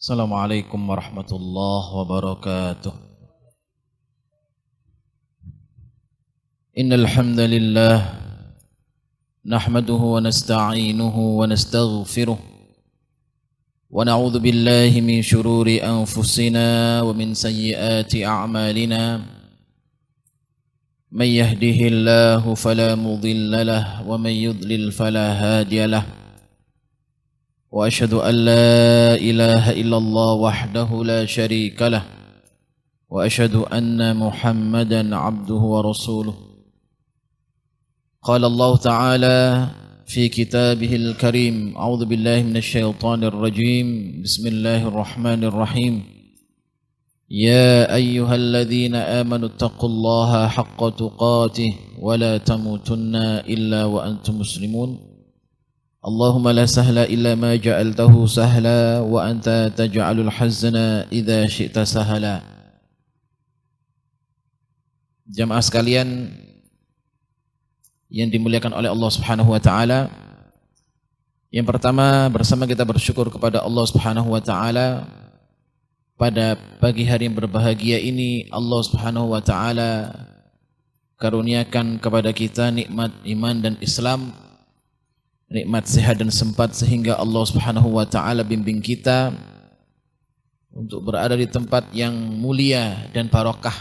Assalamualaikum warahmatullahi wabarakatuh. Innal hamdalillah nahmaduhu wa nasta'inuhu wa nastaghfiruh wa na'udzu billahi min shururi anfusina wa min sayyiati a'malina. May yahdihillahu fala mudilla lahu wa may yudlil fala hadiya lahu. وأشهد أن لا إله إلا الله وحده لا شريك له وأشهد أن محمدا عبده ورسوله. قال الله تعالى في كتابه الكريم: أعوذ بالله من الشيطان الرجيم. بسم الله الرحمن الرحيم. يا أيها الذين آمنوا اتقوا الله حق تقاته ولا تموتن إلا وأنتم مسلمون. اللهم لا سهل إلا ما جعلته سهلا وأنت تجعل الحزن إذا شئت سهلا. Jamaah sekalian yang dimuliakan oleh Allah Subhanahu wa taala, yang pertama bersama kita bersyukur kepada Allah Subhanahu wa taala pada pagi hari yang berbahagia ini. Allah Subhanahu wa taala karuniakan kepada kita nikmat iman dan Islam, nikmat sehat dan sempat, sehingga Allah Subhanahu wa taala bimbing kita untuk berada di tempat yang mulia dan barokah.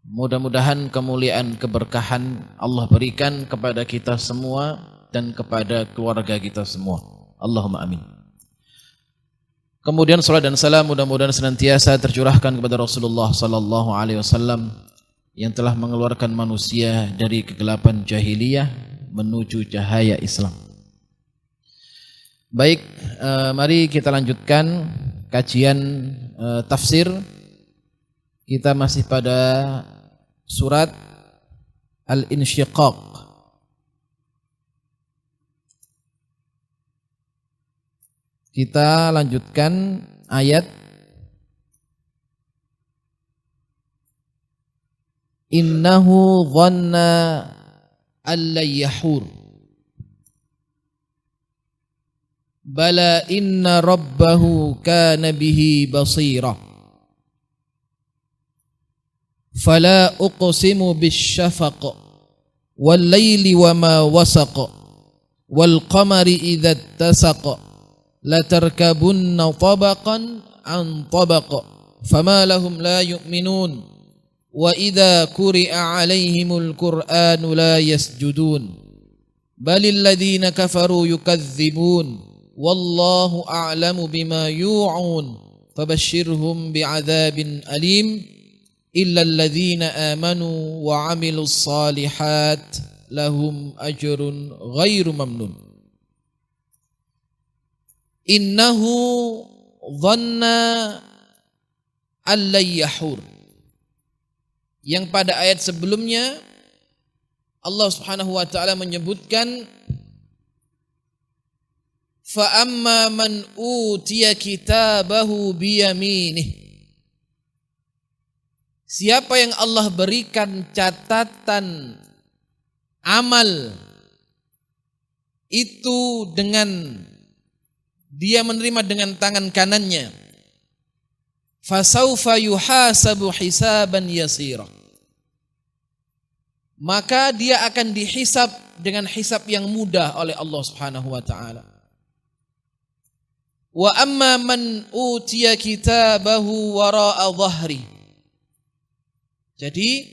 Mudah-mudahan kemuliaan, keberkahan Allah berikan kepada kita semua dan kepada keluarga kita semua. Allahumma amin. Kemudian salat dan salam mudah-mudahan senantiasa tercurahkan kepada Rasulullah sallallahu alaihi wasallam yang telah mengeluarkan manusia dari kegelapan jahiliyah menuju cahaya Islam. Baik, mari kita lanjutkan kajian tafsir. Kita masih pada surat Al-Insyiqaq. Kita lanjutkan ayat innahu dhanna alla yahur bala inna rabbahu kana bihi basira fala uqsimu bisyafaq wal layli wama wasaq wal qamari idza ittasaq la tarkabunna tabaqan an tabaq fama lahum la yu'minun wa idza quri'a 'alaihimul qur'anu la yasjudun balil ladzina kafaru yukadzibun wallahu a'lamu bima yu'un fabashshirhum bi'adzabin alim illa alladzina amanu wa 'amilus shalihat lahum ajrun ghairu mamnun. Innahu dhanna alla yahur. Yang pada ayat sebelumnya Allah Subhanahu wa taala menyebutkan fa amma man utiya kitabahu biyaminih. Siapa yang Allah berikan catatan amal itu dengan dia menerima dengan tangan kanannya, fasaufa yuhasabu hisaban yasira, maka dia akan dihisab dengan hisab yang mudah oleh Allah Subhanahu wa taala. Wa amma man utiya kitabahu wara'a dhahri. Jadi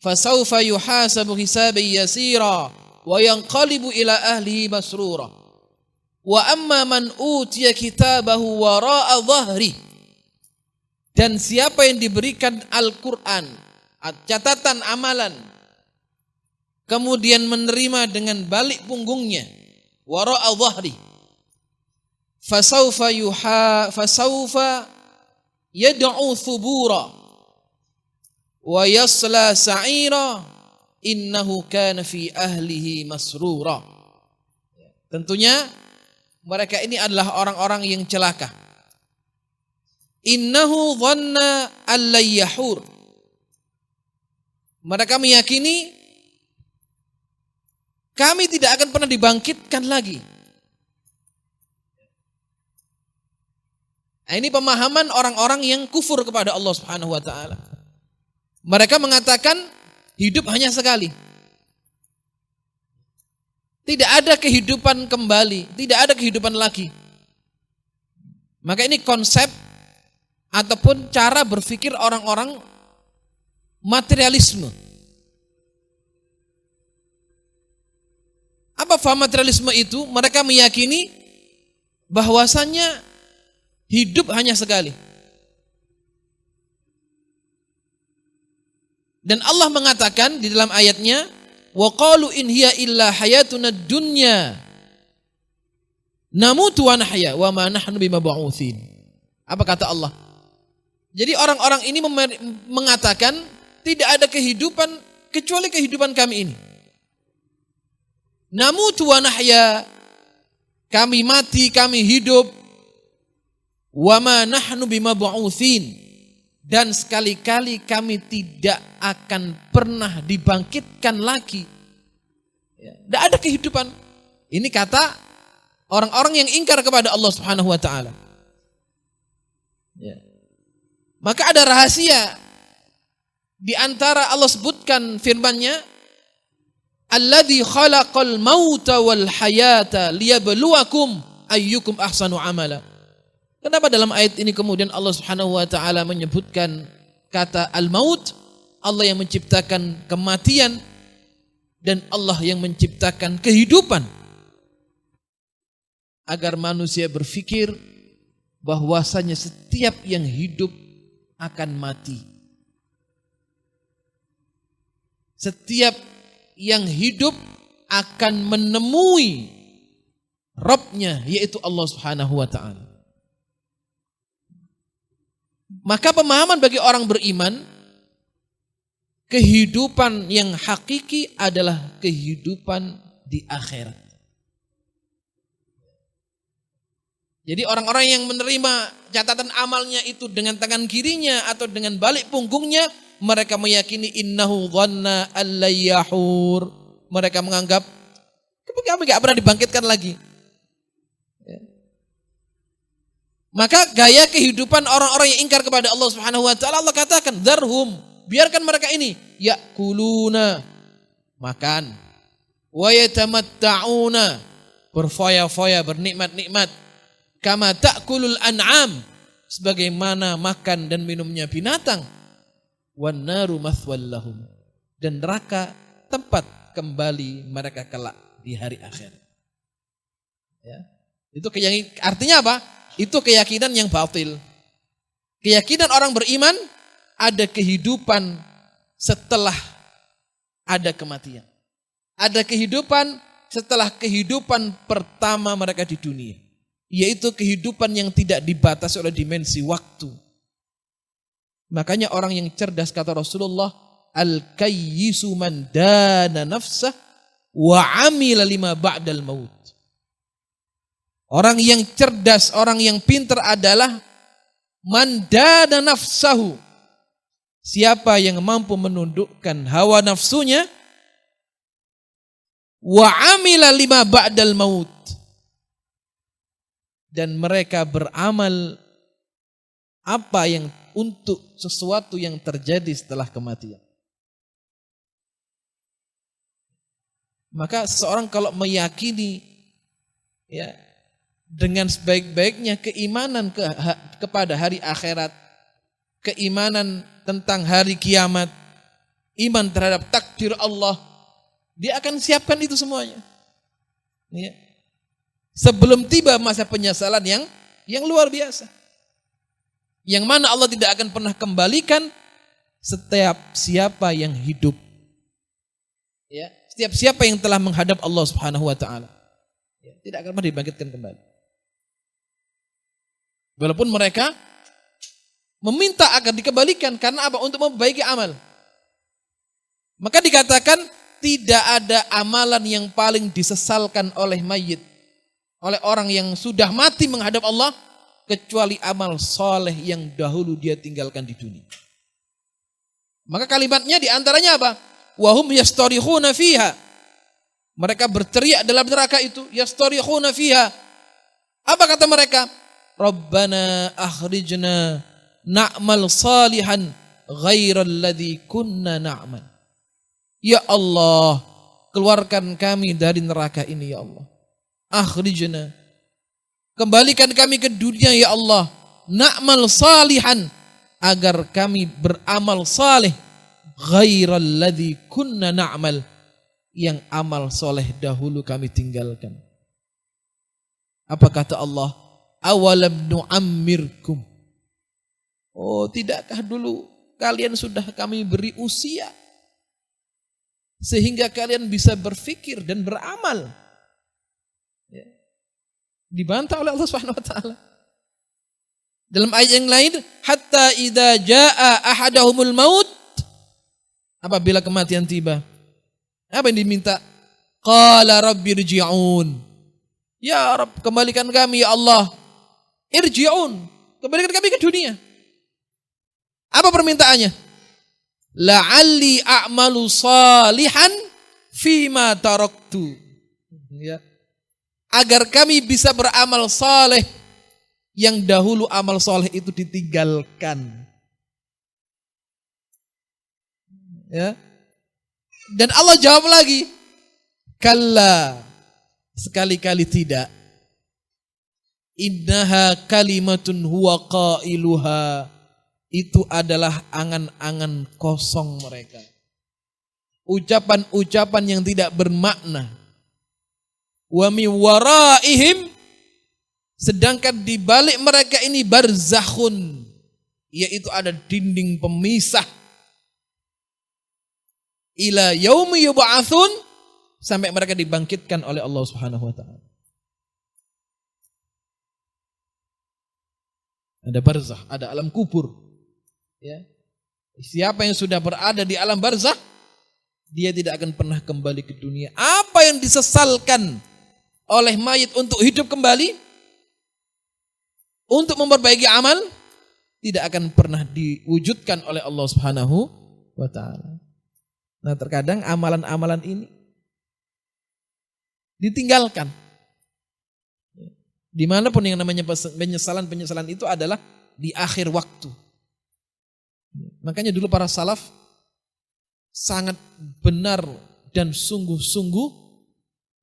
fasaufa yuhasabu hisaban yasira wa yanqalibu ila ahlihi masrura. Wa amma man utiya kitabahu wara'a dhahri. Dan siapa yang diberikan Al-Qur'an, catatan amalan, kemudian menerima dengan balik punggungnya, wara'a dhahri, fasaufa yad'u thubura wa yasla sa'ira innahu kana fi ahlihi masrura. Tentunya mereka ini adalah orang-orang yang celaka. Innahu dhanna alla yahur. Mereka meyakini kami tidak akan pernah dibangkitkan lagi. Nah, ini pemahaman orang-orang yang kufur kepada Allah Subhanahu wa taala. Mereka mengatakan hidup hanya sekali. Tidak ada kehidupan kembali, tidak ada kehidupan lagi. Maka ini konsep ataupun cara berpikir orang-orang materialisme. Apa faham materialisme itu? Mereka meyakini bahwasannya hidup hanya sekali. Dan Allah mengatakan di dalam ayatnya, wa qalu in hiya illa hayatuna dunya namutu wa nahya wa ma nahnu bimab'utsin. Apa kata Allah? Jadi orang-orang ini mengatakan tidak ada kehidupan kecuali kehidupan kami ini. Namutu wa nahya, kami mati, kami hidup. Wa ma nahnu bimab'utsin, dan sekali-kali kami tidak akan pernah dibangkitkan lagi. Tidak ada kehidupan. Ini kata orang-orang yang ingkar kepada Allah Subhanahu wa taala. Maka ada rahasia di antara Allah sebutkan firman-Nya, alladzi khalaqal mauta wal hayata liyabluwakum ayyukum ahsanu amala. Kenapa dalam ayat ini kemudian Allah Subhanahu wa taala menyebutkan kata al-maut? Allah yang menciptakan kematian dan Allah yang menciptakan kehidupan. Agar manusia berpikir bahwasanya setiap yang hidup akan mati. Setiap yang hidup akan menemui Rabbnya, yaitu Allah Subhanahu wa taala. Maka pemahaman bagi orang beriman, kehidupan yang hakiki adalah kehidupan di akhirat. Jadi orang-orang yang menerima catatan amalnya itu dengan tangan kirinya atau dengan balik punggungnya, mereka meyakini innahu dhanna allayyahur. Mereka menganggap kami gak pernah dibangkitkan lagi. Maka gaya kehidupan orang-orang yang ingkar kepada Allah Subhanahu wa taala, Allah katakan, "Dzarhum", biarkan mereka ini yakuluna, makan, wa yatamatta'una, berfoya-foya, bernikmat-nikmat, kama ta'kulul an'am, sebagaimana makan dan minumnya binatang, wan naru mathwal lahum, dan neraka tempat kembali mereka kelak di hari akhir. Ya. Itu artinya apa? Itu keyakinan yang batil. Keyakinan orang beriman ada kehidupan setelah ada kematian. Ada kehidupan setelah kehidupan pertama mereka di dunia. Yaitu kehidupan yang tidak dibatasi oleh dimensi waktu. Makanya orang yang cerdas, kata Rasulullah, al-kayyisu man dana nafsah wa amila lima ba'dal maut. Orang yang cerdas, orang yang pintar adalah man dana nafsahu. Siapa yang mampu menundukkan hawa nafsunya, wa amila lima ba'dal maut, dan mereka beramal apa yang untuk sesuatu yang terjadi setelah kematian. Maka seseorang kalau meyakini dengan sebaik-baiknya keimanan kepada hari akhirat, keimanan tentang hari kiamat, iman terhadap takdir Allah, dia akan siapkan itu semuanya. Sebelum tiba masa penyesalan yang luar biasa. Yang mana Allah tidak akan pernah kembalikan setiap siapa yang hidup. Setiap siapa yang telah menghadap Allah Subhanahu wa taala. Tidak akan pernah dibangkitkan kembali. Walaupun mereka meminta agar dikembalikan, karena apa? Untuk memperbaiki amal. Maka dikatakan tidak ada amalan yang paling disesalkan oleh mayit, oleh orang yang sudah mati menghadap Allah, kecuali amal soleh yang dahulu dia tinggalkan di dunia. Maka kalimatnya diantaranya apa? Wahum yastarihuna fiha. Mereka berteriak dalam neraka itu, yastarihuna fiha. Apa kata mereka? Rabbana akhrijna na'mal salihan ghairal ladzi kunna na'mal. Ya Allah, keluarkan kami dari neraka ini ya Allah. Akhrijna, kembalikan kami ke dunia ya Allah. Na'mal salihan, agar kami beramal saleh. Ghairal ladzi kunna na'mal, yang amal soleh dahulu kami tinggalkan. Apa kata Allah? Awalam nu'ammirkum. Oh, tidakkah dulu kalian sudah kami beri usia sehingga kalian bisa berfikir dan beramal? Ya. Dibantah oleh Allah Subhanahu wa taala. Dalam ayat yang lain, hatta idza jaa ahadahumul maut, apabila kematian tiba, apa yang diminta? Qala rabbirji'un. Ya Rabb, kembalikan kami ya Allah. Irji'un, kembalikan kami ke dunia. Apa permintaannya? La'alli a'malu salihan fima taraktu. Ya. Agar kami bisa beramal saleh yang dahulu amal saleh itu ditinggalkan. Ya. Dan Allah jawab lagi, kalla, sekali-kali tidak. Innaha kalimatun huwa qailuha, itu adalah angan-angan kosong mereka. Ucapan-ucapan yang tidak bermakna. Wa mi waraihim, sedangkan di balik mereka ini barzakhun, yaitu ada dinding pemisah. Ila yaumi yub'atsun, sampai mereka dibangkitkan oleh Allah Subhanahu wa taala. Ada barzakh, ada alam kubur. Ya. Siapa yang sudah berada di alam barzakh, dia tidak akan pernah kembali ke dunia. Apa yang disesalkan oleh mayit untuk hidup kembali, untuk memperbaiki amal, tidak akan pernah diwujudkan oleh Allah Subhanahu wa taala. Nah, terkadang amalan-amalan ini ditinggalkan. Dimanapun yang namanya penyesalan itu adalah di akhir waktu. Makanya dulu para salaf sangat benar dan sungguh-sungguh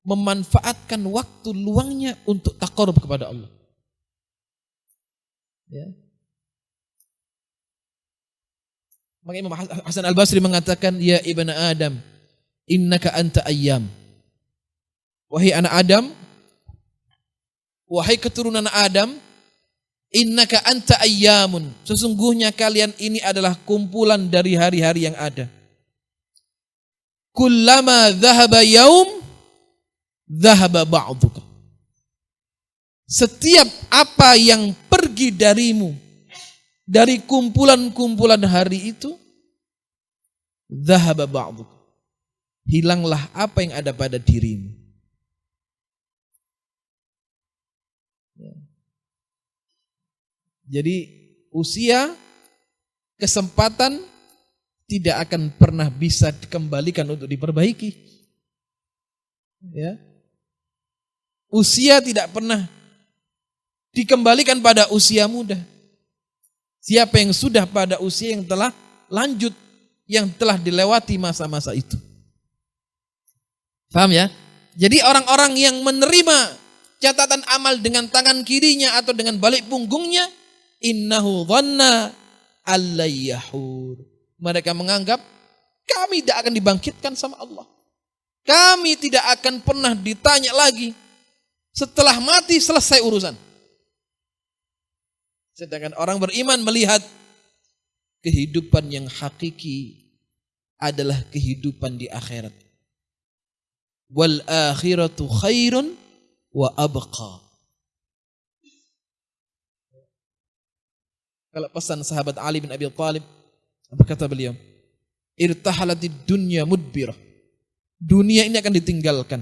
memanfaatkan waktu luangnya untuk taqarrub kepada Allah. Ya. Maka Imam Hasan Al-Basri mengatakan, ya ibna Adam, innaka anta ayyam. Wahai anak Adam, wahai keturunan Adam, innaka anta ayyamun. Sesungguhnya kalian ini adalah kumpulan dari hari-hari yang ada. Kullama dhahaba yaum, dhahaba ba'duka. Setiap apa yang pergi darimu, dari kumpulan-kumpulan hari itu, dhahaba ba'duka, hilanglah apa yang ada pada dirimu. Jadi usia, kesempatan tidak akan pernah bisa dikembalikan untuk diperbaiki. Ya. Usia tidak pernah dikembalikan pada usia muda. Siapa yang sudah pada usia yang telah lanjut, yang telah dilewati masa-masa itu. Paham ya? Jadi orang-orang yang menerima catatan amal dengan tangan kirinya atau dengan balik punggungnya, innahu dhanna allayyahur. Mereka menganggap kami tidak akan dibangkitkan sama Allah. Kami tidak akan pernah ditanya lagi. Setelah mati selesai urusan. Sedangkan orang beriman melihat kehidupan yang hakiki adalah kehidupan di akhirat. Wal akhiratu khairun wa abqa. Kalau pesan sahabat Ali bin Abi Thalib, apa kata beliau? Irtahalatid dunya mudbirah. Dunia ini akan ditinggalkan.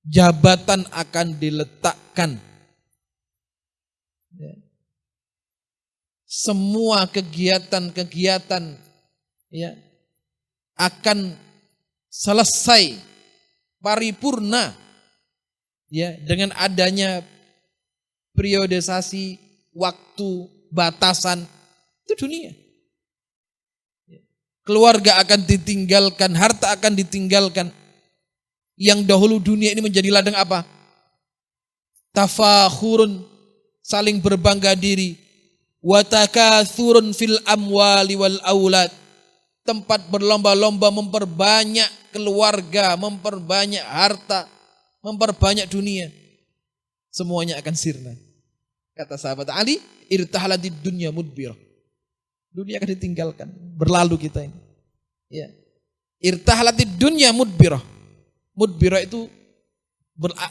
Jabatan akan diletakkan. Ya. Semua kegiatan-kegiatan ya akan selesai paripurna ya dengan adanya periodisasi, waktu, batasan, itu dunia. Keluarga akan ditinggalkan, harta akan ditinggalkan. Yang dahulu dunia ini menjadi ladang apa? Tafakhurun, saling berbangga diri. Wa takathurun fil amwali wal aulad. Tempat berlomba-lomba memperbanyak keluarga, memperbanyak harta, memperbanyak dunia. Semuanya akan sirna. Kata sahabat Ali, irtahalatid dunya mudbirah. Dunia akan ditinggalkan, berlalu kita ini. Ya. Irtahalatid dunya mudbirah. Mudbirah itu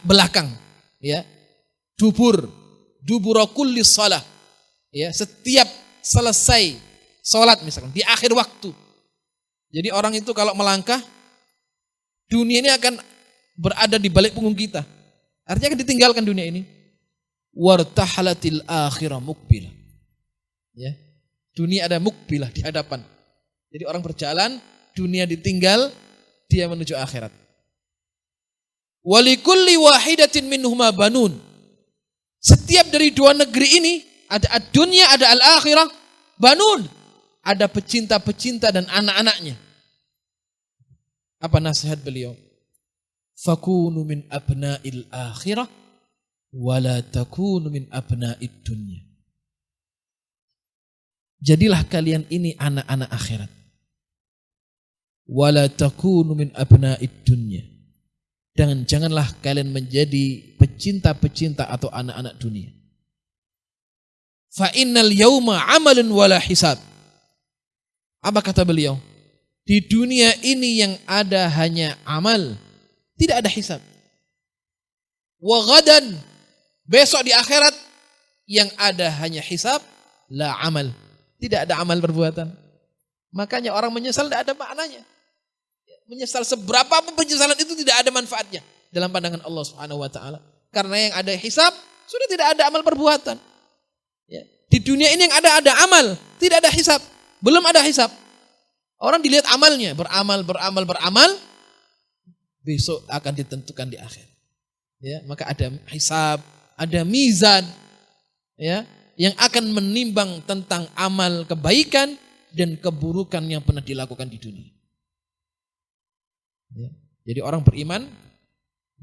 belakang, ya. Dubura kulli shalah. Ya, setiap selesai salat misalkan di akhir waktu. Jadi orang itu kalau melangkah, dunia ini akan berada di balik punggung kita. Artinya akan ditinggalkan dunia ini. Wartahalatil akhirah mukbilah. Ya. Dunia ada mukbilah di hadapan. Jadi orang berjalan, dunia ditinggal, dia menuju akhirat. Walikulli wahidatin minhuma banun. Setiap dari dua negeri ini, ada ad-dunya, ada al-akhirah, banun. Ada pecinta-pecinta dan anak-anaknya. Apa nasihat beliau? Fakunu min abna'il akhirah, wala takunu min abna'id dunya. Jadilah kalian ini anak-anak akhirat. Wala takunu min abna'id dunya. Dan janganlah kalian menjadi pecinta-pecinta atau anak-anak dunia. Fa innal yauma amalun wala hisab. Apa kata beliau? Di dunia ini yang ada hanya amal, tidak ada hisab. Wa ghadan, besok di akhirat yang ada hanya hisab, la amal. Tidak ada amal perbuatan. Makanya orang menyesal tidak ada maknanya. Menyesal seberapa pun penyesalan itu tidak ada manfaatnya dalam pandangan Allah Subhanahu wa taala. Karena yang ada hisab, sudah tidak ada amal perbuatan. Ya. Di dunia ini yang ada amal, tidak ada hisab. Belum ada hisab. Orang dilihat amalnya, beramal, besok akan ditentukan di akhir. Ya, maka ada hisab, ada mizan, ya, yang akan menimbang tentang amal kebaikan dan keburukan yang pernah dilakukan di dunia. Ya. Jadi orang beriman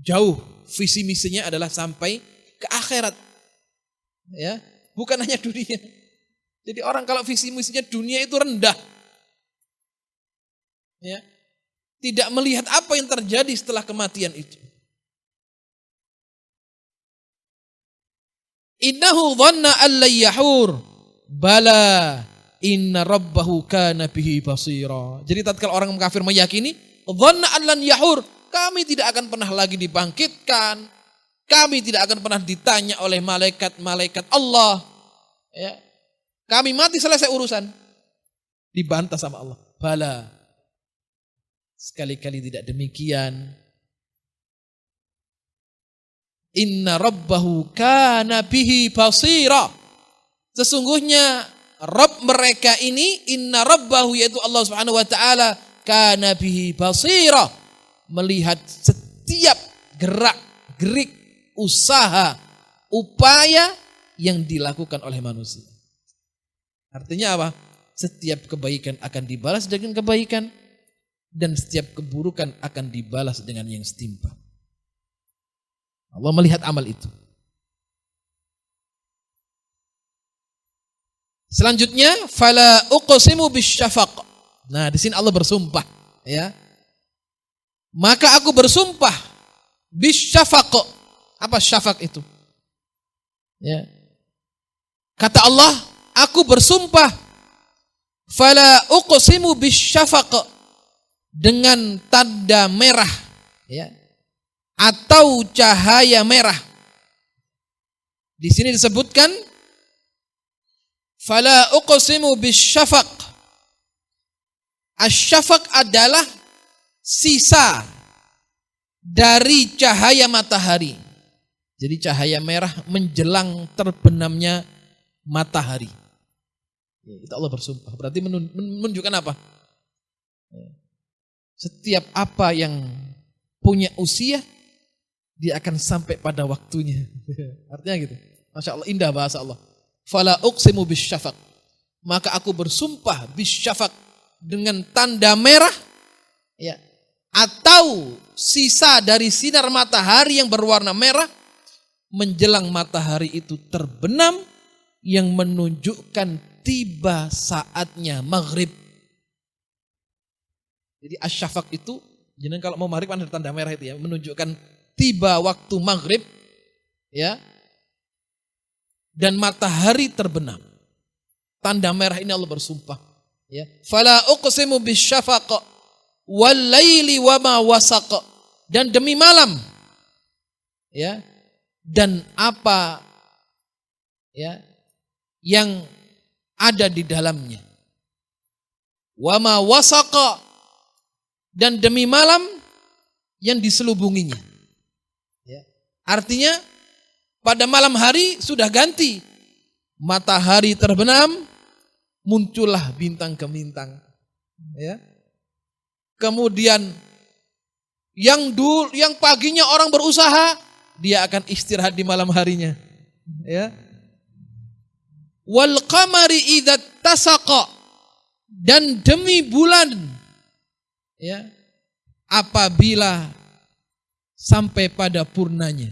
jauh visi misinya adalah sampai ke akhirat. Ya, bukan hanya dunia. Jadi orang kalau visi misinya dunia itu rendah. Ya. Tidak melihat apa yang terjadi setelah kematian itu. Innahu dhanna an la yahur bala inna rabbahu kana bihi basira. Jadi tatkala orang kafir meyakini dhanna an lan yahur, kami tidak akan pernah lagi dibangkitkan. Kami tidak akan pernah ditanya oleh malaikat-malaikat Allah. Ya. Kami mati selesai urusan. Dibantah sama Allah. Bala. Sekali-kali tidak demikian. Inna rabbahu kana bihi basira. Sesungguhnya Rabb mereka ini, inna rabbahu yaitu Allah Subhanahu wa taala, kana bihi basira, melihat setiap gerak-gerik, usaha, upaya yang dilakukan oleh manusia. Artinya apa? Setiap kebaikan akan dibalas dengan kebaikan dan setiap keburukan akan dibalas dengan yang setimpal. Allah melihat amal itu. Selanjutnya, fala uqsimu bisyafaq. Nah, di sini Allah bersumpah, ya. Maka aku bersumpah bisyafaq. Apa syafaq itu? Ya. Kata Allah, aku bersumpah fala uqsimu bisyafaq, dengan tanda merah, ya, atau cahaya merah. Di sini disebutkan fala uqsimu bisyafaq. Asy-syafaq adalah sisa dari cahaya matahari. Jadi cahaya merah menjelang terbenamnya matahari. Ya, itu Allah bersumpah. Berarti menunjukkan apa? Setiap apa yang punya usia, dia akan sampai pada waktunya. Artinya gitu. Masya Allah, indah bahasa Allah. Fala uqsimu bisyafaq. Maka aku bersumpah bisyafaq, dengan tanda merah, ya, atau sisa dari sinar matahari yang berwarna merah menjelang matahari itu terbenam, yang menunjukkan tiba saatnya maghrib. Jadi asyafaq itu, jangan kalau mau maghrib ada tanda merah itu ya, menunjukkan tiba waktu maghrib, ya, dan matahari terbenam. Tanda merah ini Allah bersumpah, ya. Fala uqsimu bisyafaq wal laili wama wasaq. Dan demi malam, ya, dan apa, ya, yang ada di dalamnya. Wama wasaq, dan demi malam yang diselubunginya. Ya. Artinya pada malam hari sudah ganti, matahari terbenam, muncullah bintang ke bintang. Ya. Kemudian yang paginya orang berusaha, dia akan istirahat di malam harinya. Ya. Wal qamari idza tasaqa, dan demi bulan, ya, apabila sampai pada purnanya.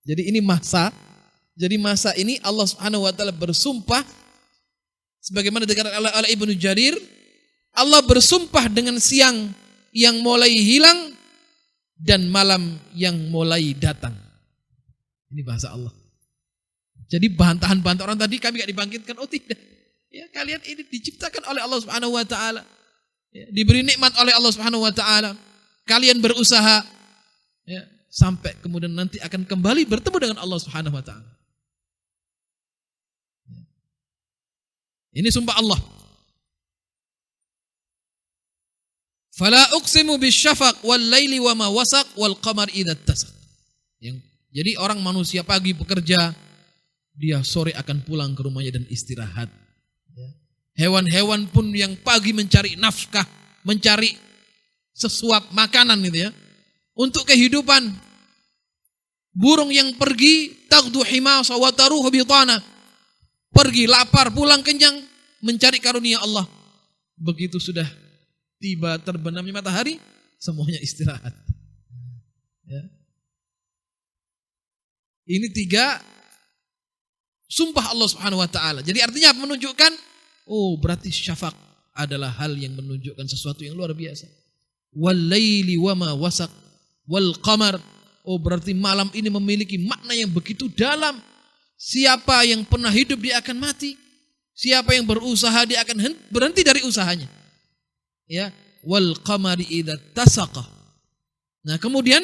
Jadi ini masa. Jadi masa ini Allah Subhanahu wa taala bersumpah sebagaimana dikatakan oleh Ibnu Jarir, Allah bersumpah dengan siang yang mulai hilang dan malam yang mulai datang. Ini bahasa Allah. Jadi bantahan-bantahan orang tadi kami enggak dibangkitkan. Oh tidak. Ya, kalian ini diciptakan oleh Allah Subhanahu wa taala. Ya, diberi nikmat oleh Allah Subhanahu wa taala. Kalian berusaha, ya, sampai kemudian nanti akan kembali bertemu dengan Allah Subhanahu wa taala. Ini sumpah Allah. Fala uqsimu bisyafaq wal laili wama wasaq wal qamar idza tasaq. Jadi orang manusia pagi bekerja, dia sore akan pulang ke rumahnya dan istirahat. Hewan-hewan pun yang pagi mencari nafkah, mencari sesuap makanan gitu ya, untuk kehidupan. Burung yang pergi taghdu himasa wa taruhu bitana. Pergi lapar, pulang kenyang, mencari karunia Allah. Begitu sudah tiba terbenamnya matahari, semuanya istirahat. Ya. Ini 3 sumpah Allah Subhanahu wa taala. Jadi artinya menunjukkan, oh berarti syafaq adalah hal yang menunjukkan sesuatu yang luar biasa. Wal laili wama wasaq wal qamar. Oh berarti malam ini memiliki makna yang begitu dalam. Siapa yang pernah hidup dia akan mati. Siapa yang berusaha dia akan berhenti dari usahanya. Ya, wal qamari idza tasaqa. Nah, kemudian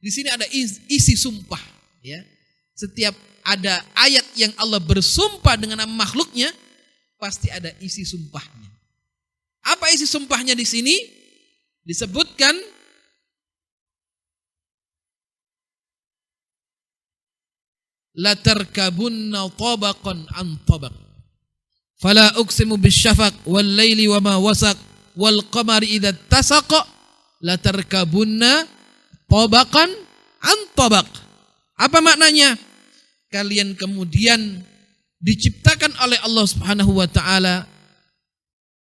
di sini ada isi sumpah, ya. Setiap ada ayat yang Allah bersumpah dengan nama makhluknya, pasti ada isi sumpahnya. Apa isi sumpahnya di sini? Disebutkan la tarkabunna tabaqan an tabaq. Fala uqsimu bisyafaq wal laili wama wasaq wal qamari idza tasaqa la tarkabunna tabaqan an tabaq. Apa maknanya? Kalian kemudian diciptakan oleh Allah Subhanahu wa taala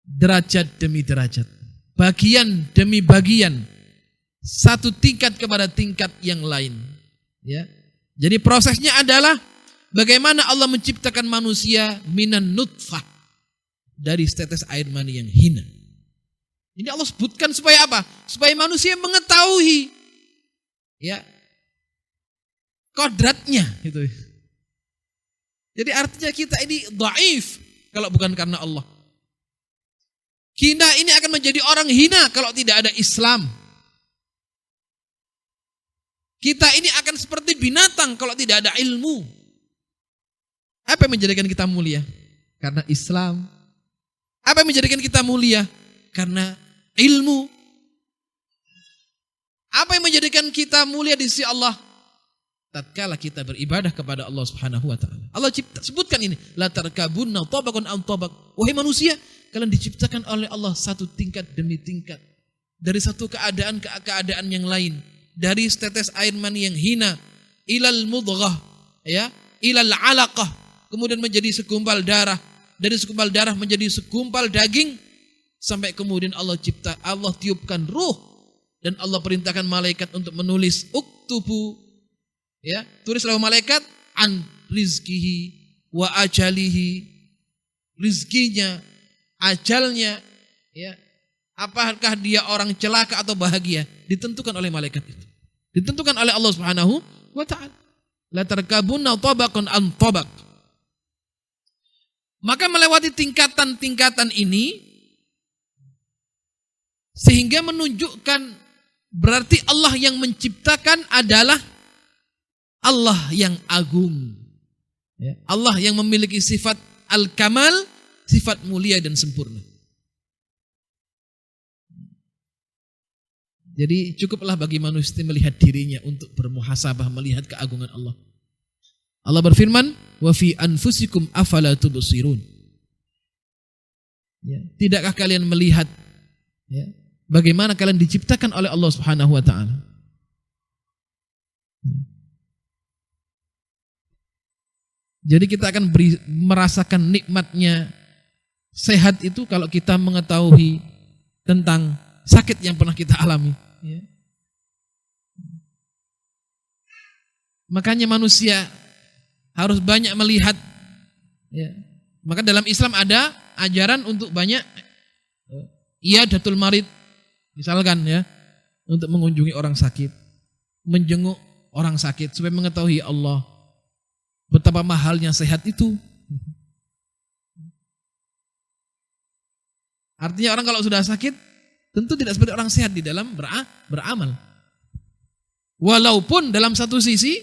derajat demi derajat, bagian demi bagian, satu tingkat kepada tingkat yang lain, ya. Jadi prosesnya adalah bagaimana Allah menciptakan manusia minan nutfah, dari setetes air mani yang hina. Ini Allah sebutkan supaya apa? Supaya manusia mengetahui, ya, kodratnya gitu. Jadi artinya kita ini dhaif kalau bukan karena Allah. Kita ini akan menjadi orang hina kalau tidak ada Islam. Kita ini akan seperti binatang kalau tidak ada ilmu. Apa yang menjadikan kita mulia? Karena Islam. Apa yang menjadikan kita mulia? Karena ilmu. Apa yang menjadikan kita mulia di sisi Allah? Tatkala kita beribadah kepada Allah Subhanahu wa taala. Allah sebutkan ini, la tarkabunna tabaqan an tabaq. Wahai manusia, kalian diciptakan oleh Allah satu tingkat demi tingkat. Dari satu keadaan ke keadaan yang lain. Dari setetes air mani yang hina ilal mudghah, ya, ilal alaqah, kemudian menjadi segumpal darah, dari segumpal darah menjadi segumpal daging, sampai kemudian Allah tiupkan ruh dan Allah perintahkan malaikat untuk menulis uktubu, ya, tulislah malaikat an rizkihi wa ajalihi, rizkinya, ajalnya, ya, apakah dia orang celaka atau bahagia, ditentukan oleh malaikat itu, ditentukan oleh Allah Subhanahu wa ta'ala. La tarkabunna tabaqan an tabaq. Maka melewati tingkatan-tingkatan ini sehingga menunjukkan berarti Allah yang menciptakan adalah Allah yang agung. Allah yang memiliki sifat al-kamal, sifat mulia dan sempurna. Jadi cukuplah bagi manusia melihat dirinya untuk bermuhasabah, melihat keagungan Allah. Allah berfirman, wa fi anfusikum afala tubsirun. Ya, tidakkah kalian melihat, ya, bagaimana kalian diciptakan oleh Allah Subhanahu wa taala? Jadi kita akan merasakan nikmatnya sehat itu kalau kita mengetahui tentang sakit yang pernah kita alami. Ya. Makanya manusia harus banyak melihat. Ya. Maka dalam Islam ada ajaran untuk banyak iyadatul marid, misalkan, ya, untuk mengunjungi orang sakit, menjenguk orang sakit supaya mengetahui Allah betapa mahalnya sehat itu. Artinya orang kalau sudah sakit tentu tidak seperti orang sehat di dalam beramal. Walaupun dalam satu sisi,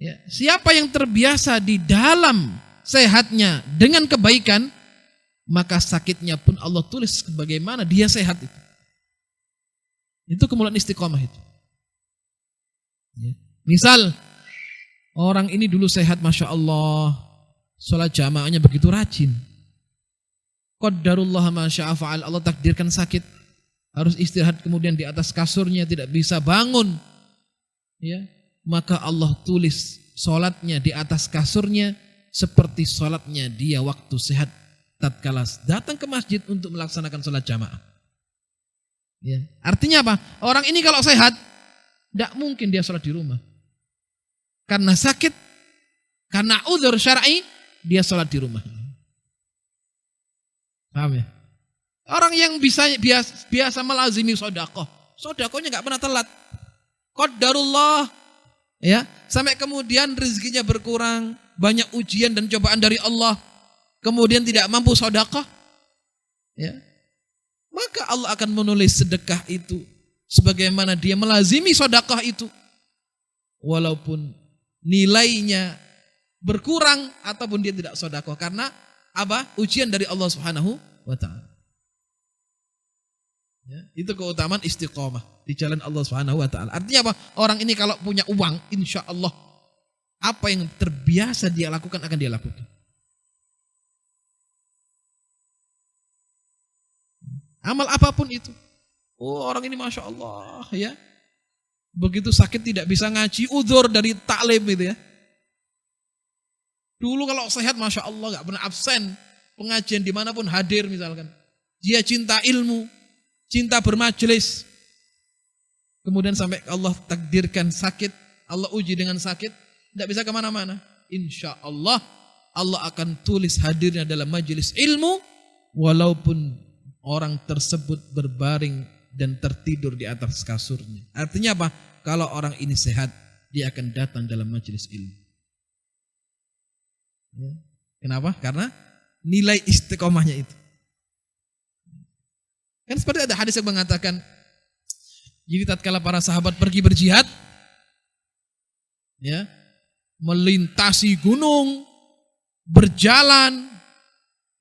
ya, siapa yang terbiasa di dalam sehatnya dengan kebaikan, maka sakitnya pun Allah tulis sebagaimana dia sehat itu. Itu kemuliaan istiqomah itu. Ya. Misal, orang ini dulu sehat, Masya Allah, sholat jamaahnya begitu rajin. Qaddarullah ma syaa fa'al, Allah takdirkan sakit, harus istirahat kemudian di atas kasurnya tidak bisa bangun, ya, maka Allah tulis sholatnya di atas kasurnya seperti sholatnya dia waktu sehat tatkala datang ke masjid untuk melaksanakan sholat jamaah. Ya. Artinya apa? Orang ini kalau sehat tidak mungkin dia sholat di rumah karena sakit, karena udzur syar'i dia sholat di rumah. Paham ya? Orang yang biasa melazimi sedekah, sedekahnya enggak pernah telat. Qadarullah, ya, sampai kemudian rezekinya berkurang, banyak ujian dan cobaan dari Allah, kemudian tidak mampu sedekah, ya. Maka Allah akan menulis sedekah itu sebagaimana dia melazimi sedekah itu. Walaupun nilainya berkurang ataupun dia tidak sedekah karena apa? Ujian dari Allah Subhanahu wa ta'ala. Ya, itu keutamaan istiqomah di jalan Allah Subhanahu wa ta'ala. Artinya apa? Orang ini kalau punya uang, insya Allah apa yang terbiasa dia lakukan akan dia lakukan. Amal apapun itu. Oh, orang ini Masya Allah, ya. Begitu sakit tidak bisa ngaji, udzur dari taklim itu, ya. Dulu kalau sehat, Masya Allah, gak pernah absen. Pengajian dimanapun hadir misalkan. Dia cinta ilmu, cinta bermajelis. Kemudian sampai Allah takdirkan sakit, Allah uji dengan sakit, tidak bisa kemana-mana. Insya Allah, Allah akan tulis hadirnya dalam majelis ilmu, walaupun orang tersebut berbaring dan tertidur di atas kasurnya. Artinya apa? Kalau orang ini sehat, dia akan datang dalam majelis ilmu. Ya. Kenapa? Karena nilai istiqomahnya itu. Kan seperti ada hadis yang mengatakan, jadi tatkala para sahabat pergi berjihad, ya, melintasi gunung, berjalan,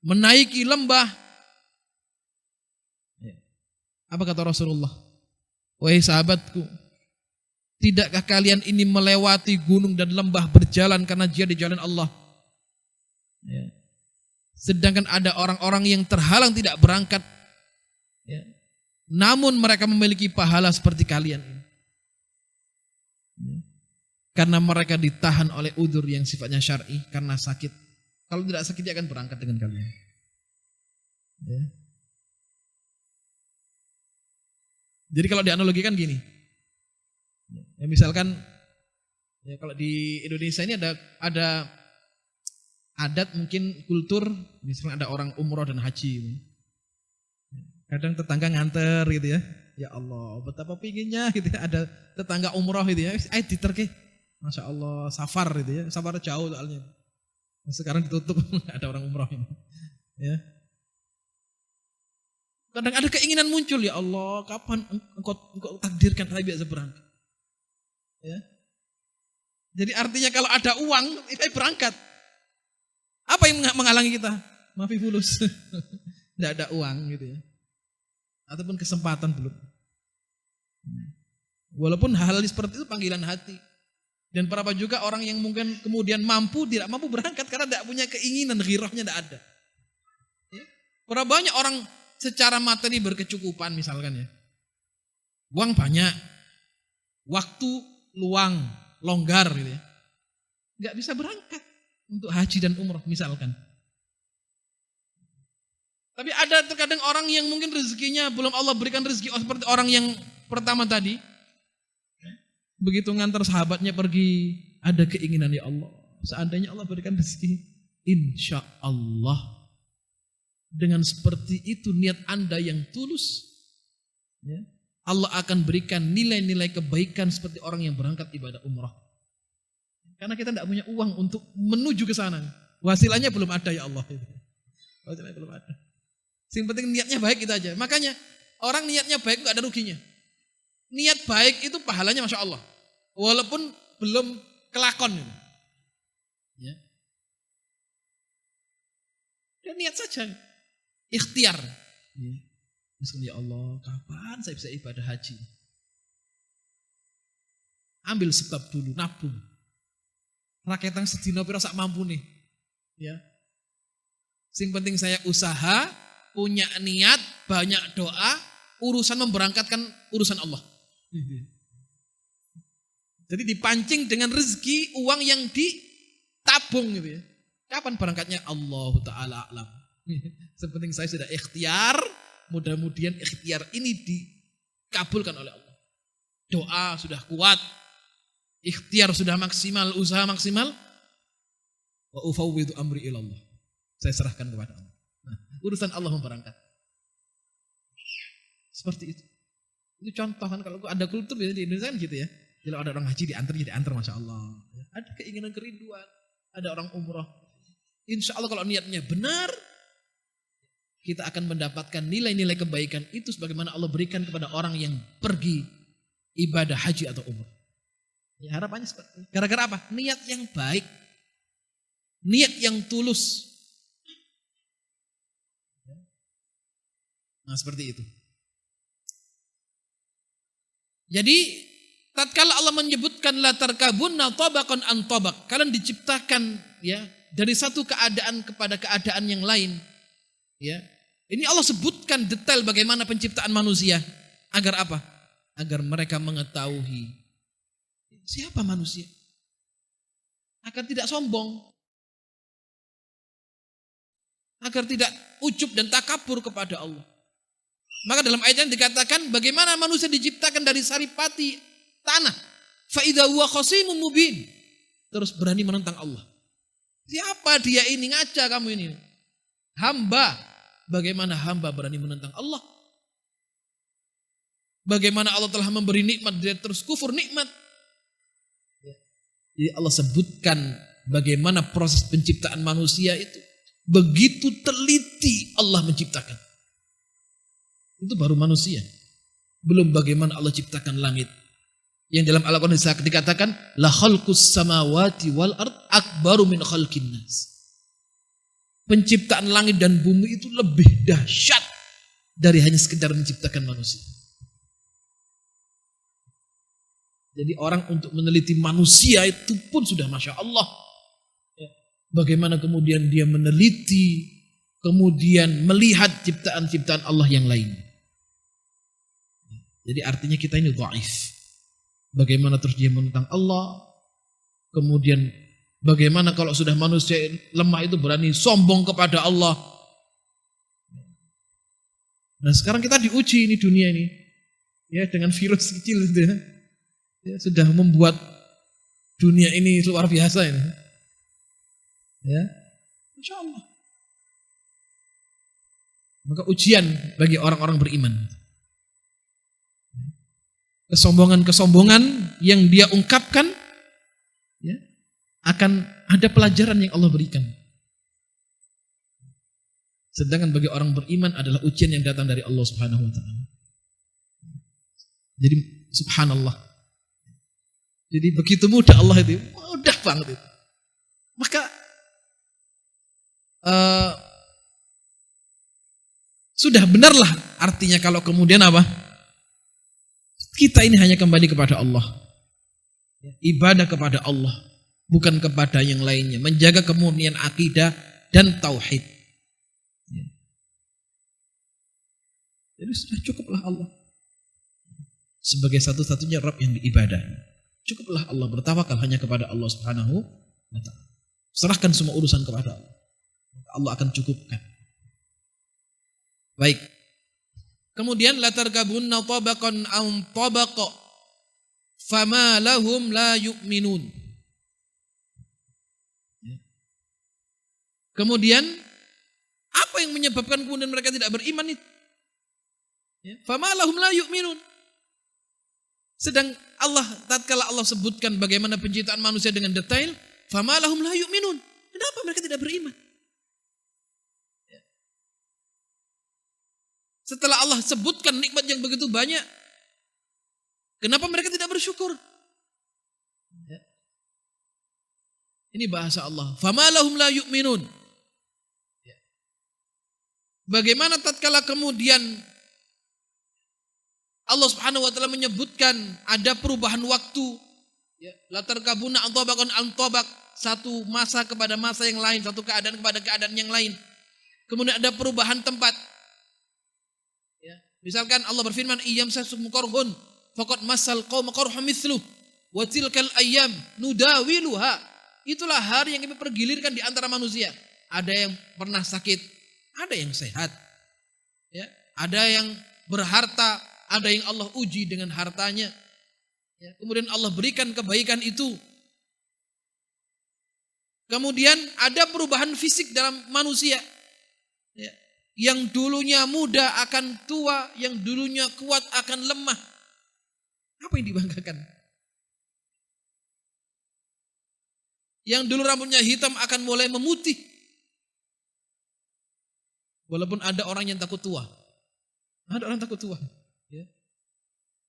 menaiki lembah. Ya. Apa kata Rasulullah? Wahai sahabatku, tidakkah kalian ini melewati gunung dan lembah berjalan karena jihad di jalan Allah? Ya. Sedangkan ada orang-orang yang terhalang tidak berangkat, ya, namun mereka memiliki pahala seperti kalian. Ya. Karena mereka ditahan oleh udzur yang sifatnya syar'i karena sakit. Kalau tidak sakit dia akan berangkat dengan kalian. Ya. Jadi kalau dianalogikan gini. Ya misalkan ya kalau di Indonesia ini ada adat mungkin kultur, misalnya ada orang umroh dan haji. Kadang tetangga nganter gitu ya. Ya Allah, betapa pinginnya gitu ya. Ada tetangga umroh gitu ya. Ayo diterke. Masya Allah, safar gitu ya. Safar jauh soalnya. Sekarang ditutup, ada orang umroh ini. Ya. Kadang ada keinginan muncul, ya Allah, kapan engkau takdirkan saya bisa berangkat. Ya. Jadi artinya kalau ada uang, kita berangkat. Apa yang menghalangi kita? Maafi fulus. Tidak ada uang gitu ya. Ataupun kesempatan belum. Walaupun hal-hal seperti itu panggilan hati. Dan berapa juga orang yang mungkin kemudian tidak mampu berangkat karena tidak punya keinginan, ghirahnya tidak ada. Ya. Berapa banyak orang secara materi berkecukupan misalkan ya. Uang banyak, waktu luang, longgar gitu ya. Nggak bisa berangkat untuk haji dan umroh misalkan. Tapi ada terkadang orang yang mungkin rezekinya belum Allah berikan rezeki seperti orang yang pertama tadi. Begitu ngantar sahabatnya pergi, ada keinginan, ya Allah, seandainya Allah berikan rezeki, insya Allah dengan seperti itu niat Anda yang tulus, ya, Allah akan berikan nilai-nilai kebaikan seperti orang yang berangkat ibadah umrah. Karena kita tidak punya uang untuk menuju ke sana, wasilahnya belum ada, ya Allah. Wasilahnya belum ada. Yang penting niatnya baik kita aja. Makanya orang niatnya baik nggak ada ruginya. Niat baik itu pahalanya Masya Allah. Walaupun belum kelakon. Ya. Dan niat saja. Ikhtiar. Ya. Ya Allah, kapan saya bisa ibadah haji? Ambil sebab dulu, nabung. Raketang sedina pira sak mampu nih. Ya. Sing penting saya usaha, punya niat, banyak doa, urusan memberangkatkan urusan Allah. Jadi dipancing dengan rezeki uang yang ditabung gitu ya. Kapan berangkatnya? Allah Ta'ala a'lam. Sepenting saya sudah ikhtiar, mudah-mudahan ikhtiar ini dikabulkan oleh Allah. Doa sudah kuat, ikhtiar sudah maksimal, usaha maksimal. Wa ufawwidu amri ilallah. Saya serahkan kepada Allah. Nah, urusan Allah memberangkat. Seperti itu. Itu contoh kan kalau ada kultur di Indonesia kan gitu ya. Kalau ada orang haji diantar Masya Allah. Ada keinginan kerinduan. Ada orang umroh. Insya Allah kalau niatnya benar, kita akan mendapatkan nilai-nilai kebaikan itu sebagaimana Allah berikan kepada orang yang pergi ibadah haji atau umroh. Ya, harapannya seperti itu. Gara-gara apa? Niat yang baik. Niat yang tulus. Nah seperti itu. Jadi tatkala Allah menyebutkan la tarkabunna tabaqan an tabaq, kalian diciptakan ya dari satu keadaan kepada keadaan yang lain. Ya. Ini Allah sebutkan detail bagaimana penciptaan manusia agar apa? Agar mereka mengetahui siapa manusia. Agar tidak sombong. Agar tidak ujub dan takabur kepada Allah. Maka dalam ayat yang dikatakan bagaimana manusia diciptakan dari saripati tanah. Fa idza huwa khasimun mubin. Terus berani menentang Allah. Siapa dia ini? Ngaca kamu ini. Hamba. Bagaimana hamba berani menentang Allah? Bagaimana Allah telah memberi nikmat dia terus kufur nikmat? Jadi Allah sebutkan bagaimana proses penciptaan manusia itu. Begitu teliti Allah menciptakan. Itu baru manusia. Belum bagaimana Allah ciptakan langit. Yang dalam Al-Quran dikatakan la khalqus samawati wal ard akbaru min khalqin nas. Penciptaan langit dan bumi itu lebih dahsyat dari hanya sekedar menciptakan manusia. Jadi orang untuk meneliti manusia itu pun sudah Masya Allah. Bagaimana kemudian dia meneliti, kemudian melihat ciptaan-ciptaan Allah yang lain. Jadi artinya kita ini dhaif. Bagaimana terus dia menentang Allah, Kemudian bagaimana kalau sudah manusia lemah itu berani sombong kepada Allah. Nah sekarang kita diuji ini dunia ini. Ya dengan virus kecil itu ya. Ya, sudah membuat dunia ini luar biasa ini. Ya. Insya Allah. Maka ujian bagi orang-orang beriman. Kesombongan-kesombongan yang dia ungkapkan ya, akan ada pelajaran yang Allah berikan. Sedangkan bagi orang beriman adalah ujian yang datang dari Allah Subhanahu wa taala. Jadi subhanallah. Jadi begitu mudah Allah itu, mudah banget itu. Maka sudah benarlah artinya kalau kemudian apa? Kita ini hanya kembali kepada Allah. Ibadah kepada Allah, bukan kepada yang lainnya. Menjaga kemurnian akidah dan tauhid. Jadi sudah cukuplah Allah sebagai satu-satunya Rabb yang diibadahi. Cukuplah Allah, bertawakal hanya kepada Allah Subhanahu wa taala. Serahkan semua urusan kepada Allah. Allah akan cukupkan. Baik. Kemudian la tarkabunna tabaqan an tabaqa fama lahum la yu'minun. Kemudian apa yang menyebabkan kemudian mereka tidak beriman itu? Fama lahum la yu'minun. Sedang Allah tatkala Allah sebutkan bagaimana penciptaan manusia dengan detail, fama lahum la yu'minun. Kenapa mereka tidak beriman? Setelah Allah sebutkan nikmat yang begitu banyak, kenapa mereka tidak bersyukur? Ini bahasa Allah. Fama lahum la yu'minun. Bagaimana tatkala kemudian Allah Subhanahu wa taala menyebutkan ada perubahan waktu, la tarkabuna antabaqan antabaq, satu masa kepada masa yang lain, satu keadaan kepada keadaan yang lain. Kemudian ada perubahan tempat. Misalkan Allah berfirman, "Iyamsasum qarhun faqad massal qauma qarhum mithluh wa tilkal ayyam nudawiluha." Itulah hari yang kami pergilirkan di antara manusia. Ada yang pernah sakit, ada yang sehat. Ya, ada yang berharta, ada yang Allah uji dengan hartanya. Ya, kemudian Allah berikan kebaikan itu. Kemudian ada perubahan fisik dalam manusia. Ya. Yang dulunya muda akan tua, yang dulunya kuat akan lemah. Apa yang dibanggakan? Yang dulu rambutnya hitam akan mulai memutih. Walaupun ada orang yang takut tua. Ada orang takut tua. Ya.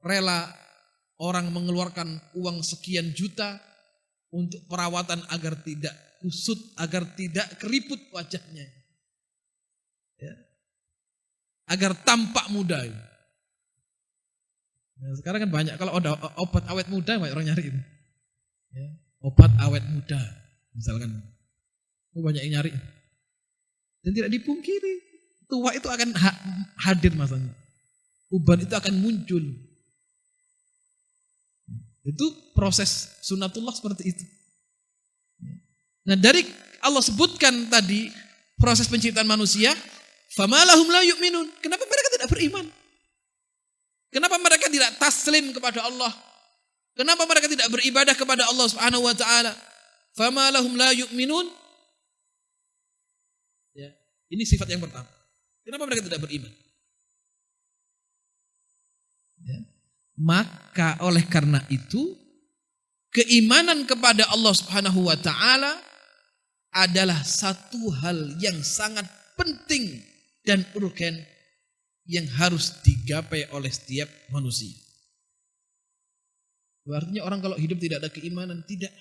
Rela orang mengeluarkan uang sekian juta untuk perawatan agar tidak kusut, agar tidak keriput wajahnya. Ya. Agar tampak muda. Nah, sekarang kan banyak kalau ada obat awet muda banyak orang nyari itu. Ya. Obat awet muda misalkan, banyak yang nyari. Dan tidak dipungkiri tua itu akan hadir masanya. Uban itu akan muncul. Itu proses sunatullah seperti itu. Nah dari Allah sebutkan tadi proses penciptaan manusia. Fama lahum la yu'minun. Kenapa mereka tidak beriman? Kenapa mereka tidak taslim kepada Allah? Kenapa mereka tidak beribadah kepada Allah Subhanahu wa taala? Fama lahum la yu'minun. Ya, ini sifat yang pertama. Kenapa mereka tidak beriman? Ya. Maka oleh karena itu keimanan kepada Allah Subhanahu wa taala adalah satu hal yang sangat penting dan urgen yang harus digapai oleh setiap manusia. Artinya orang kalau hidup tidak ada keimanan, tidak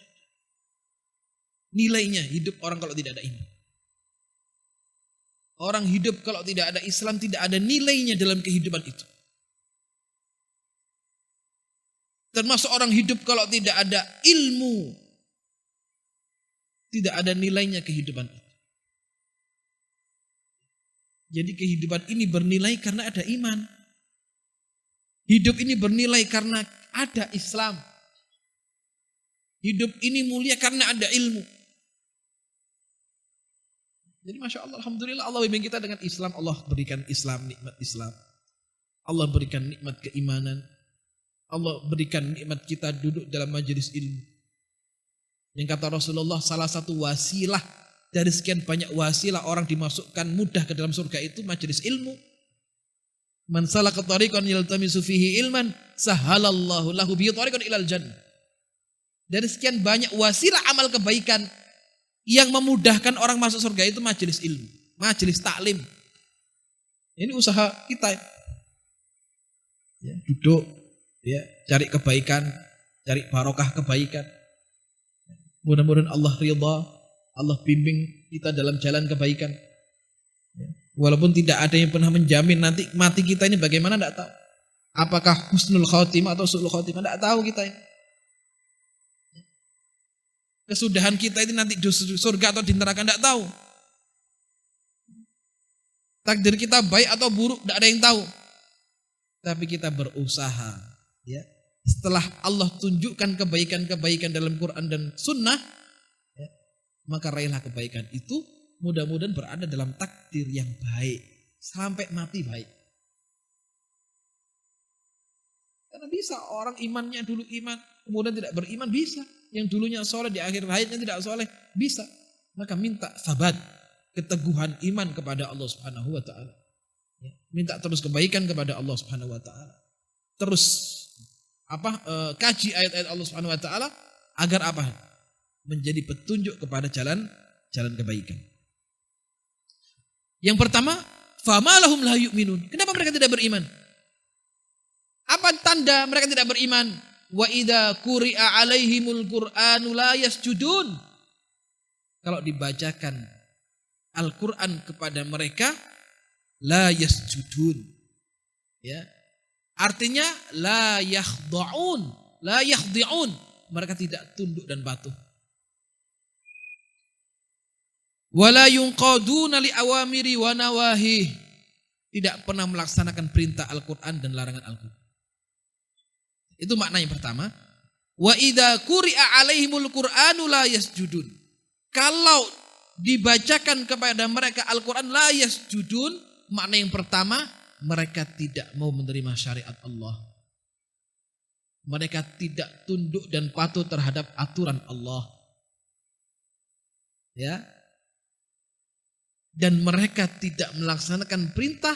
nilainya hidup orang kalau tidak ada iman. Orang hidup kalau tidak ada Islam, tidak ada nilainya dalam kehidupan itu. Termasuk orang hidup kalau tidak ada ilmu, tidak ada nilainya kehidupan itu. Jadi kehidupan ini bernilai karena ada iman. Hidup ini bernilai karena ada Islam. Hidup ini mulia karena ada ilmu. Jadi Masya Allah, Alhamdulillah Allah bimbing kita dengan Islam. Allah berikan Islam, nikmat Islam. Allah berikan nikmat keimanan. Allah berikan nikmat kita duduk dalam majelis ilmu. Yang kata Rasulullah, salah satu wasilah dari sekian banyak wasilah orang dimasukkan mudah ke dalam surga itu majelis ilmu. Man salaka tariqan yaltamisu fihi ilman sahalallahu lahu bihi tariqan ilal jannah. Dari sekian banyak wasilah amal kebaikan yang memudahkan orang masuk surga itu majelis ilmu, majelis taklim. Ini usaha kita. Ya, duduk, ya, cari kebaikan, cari barokah kebaikan. Mudah-mudahan Allah ridha, Allah bimbing kita dalam jalan kebaikan. Ya. Walaupun tidak ada yang pernah menjamin nanti mati kita ini bagaimana, tidak tahu. Apakah husnul khotimah atau su'ul khotimah, tidak tahu kita ini. Kesudahan kita ini nanti di surga atau di neraka tidak tahu. Takdir kita baik atau buruk tidak ada yang tahu. Tapi kita berusaha, ya. Setelah Allah tunjukkan kebaikan-kebaikan dalam Quran dan Sunnah, ya, maka raihlah kebaikan itu. Mudah-mudahan berada dalam takdir yang baik sampai mati baik. Karena bisa orang imannya dulu iman, kemudian tidak beriman, bisa. Yang dulunya soleh di akhir hayatnya tidak soleh, bisa. Maka minta sabat, keteguhan iman kepada Allah Subhanahu wa taala. Ya, minta terus kebaikan kepada Allah Subhanahu wa taala. Terus kaji ayat-ayat Allah Subhanahu wa taala agar apa? Menjadi petunjuk kepada jalan kebaikan. Yang pertama, fama lahum la yu'minun. Kenapa mereka tidak beriman? Apa tanda mereka tidak beriman? Wa idza quri'a 'alaihimul Qur'anu la yasjudun. Kalau dibacakan Al-Qur'an kepada mereka la yasjudun. Ya. Artinya la yakhda'un, la yakhdi'un. Mereka tidak tunduk dan patuh. Wala yunqaduna li awamiri wa nawahi. Tidak pernah melaksanakan perintah Al-Qur'an dan larangan Al-Qur'an. Itu makna yang pertama. Wa idza quri'a 'alaihimul Qur'anu la yasjudun. Kalau dibacakan kepada mereka Al-Qur'an la yasjudun, makna yang pertama, mereka tidak mau menerima syariat Allah. Mereka tidak tunduk dan patuh terhadap aturan Allah. Ya. Dan mereka tidak melaksanakan perintah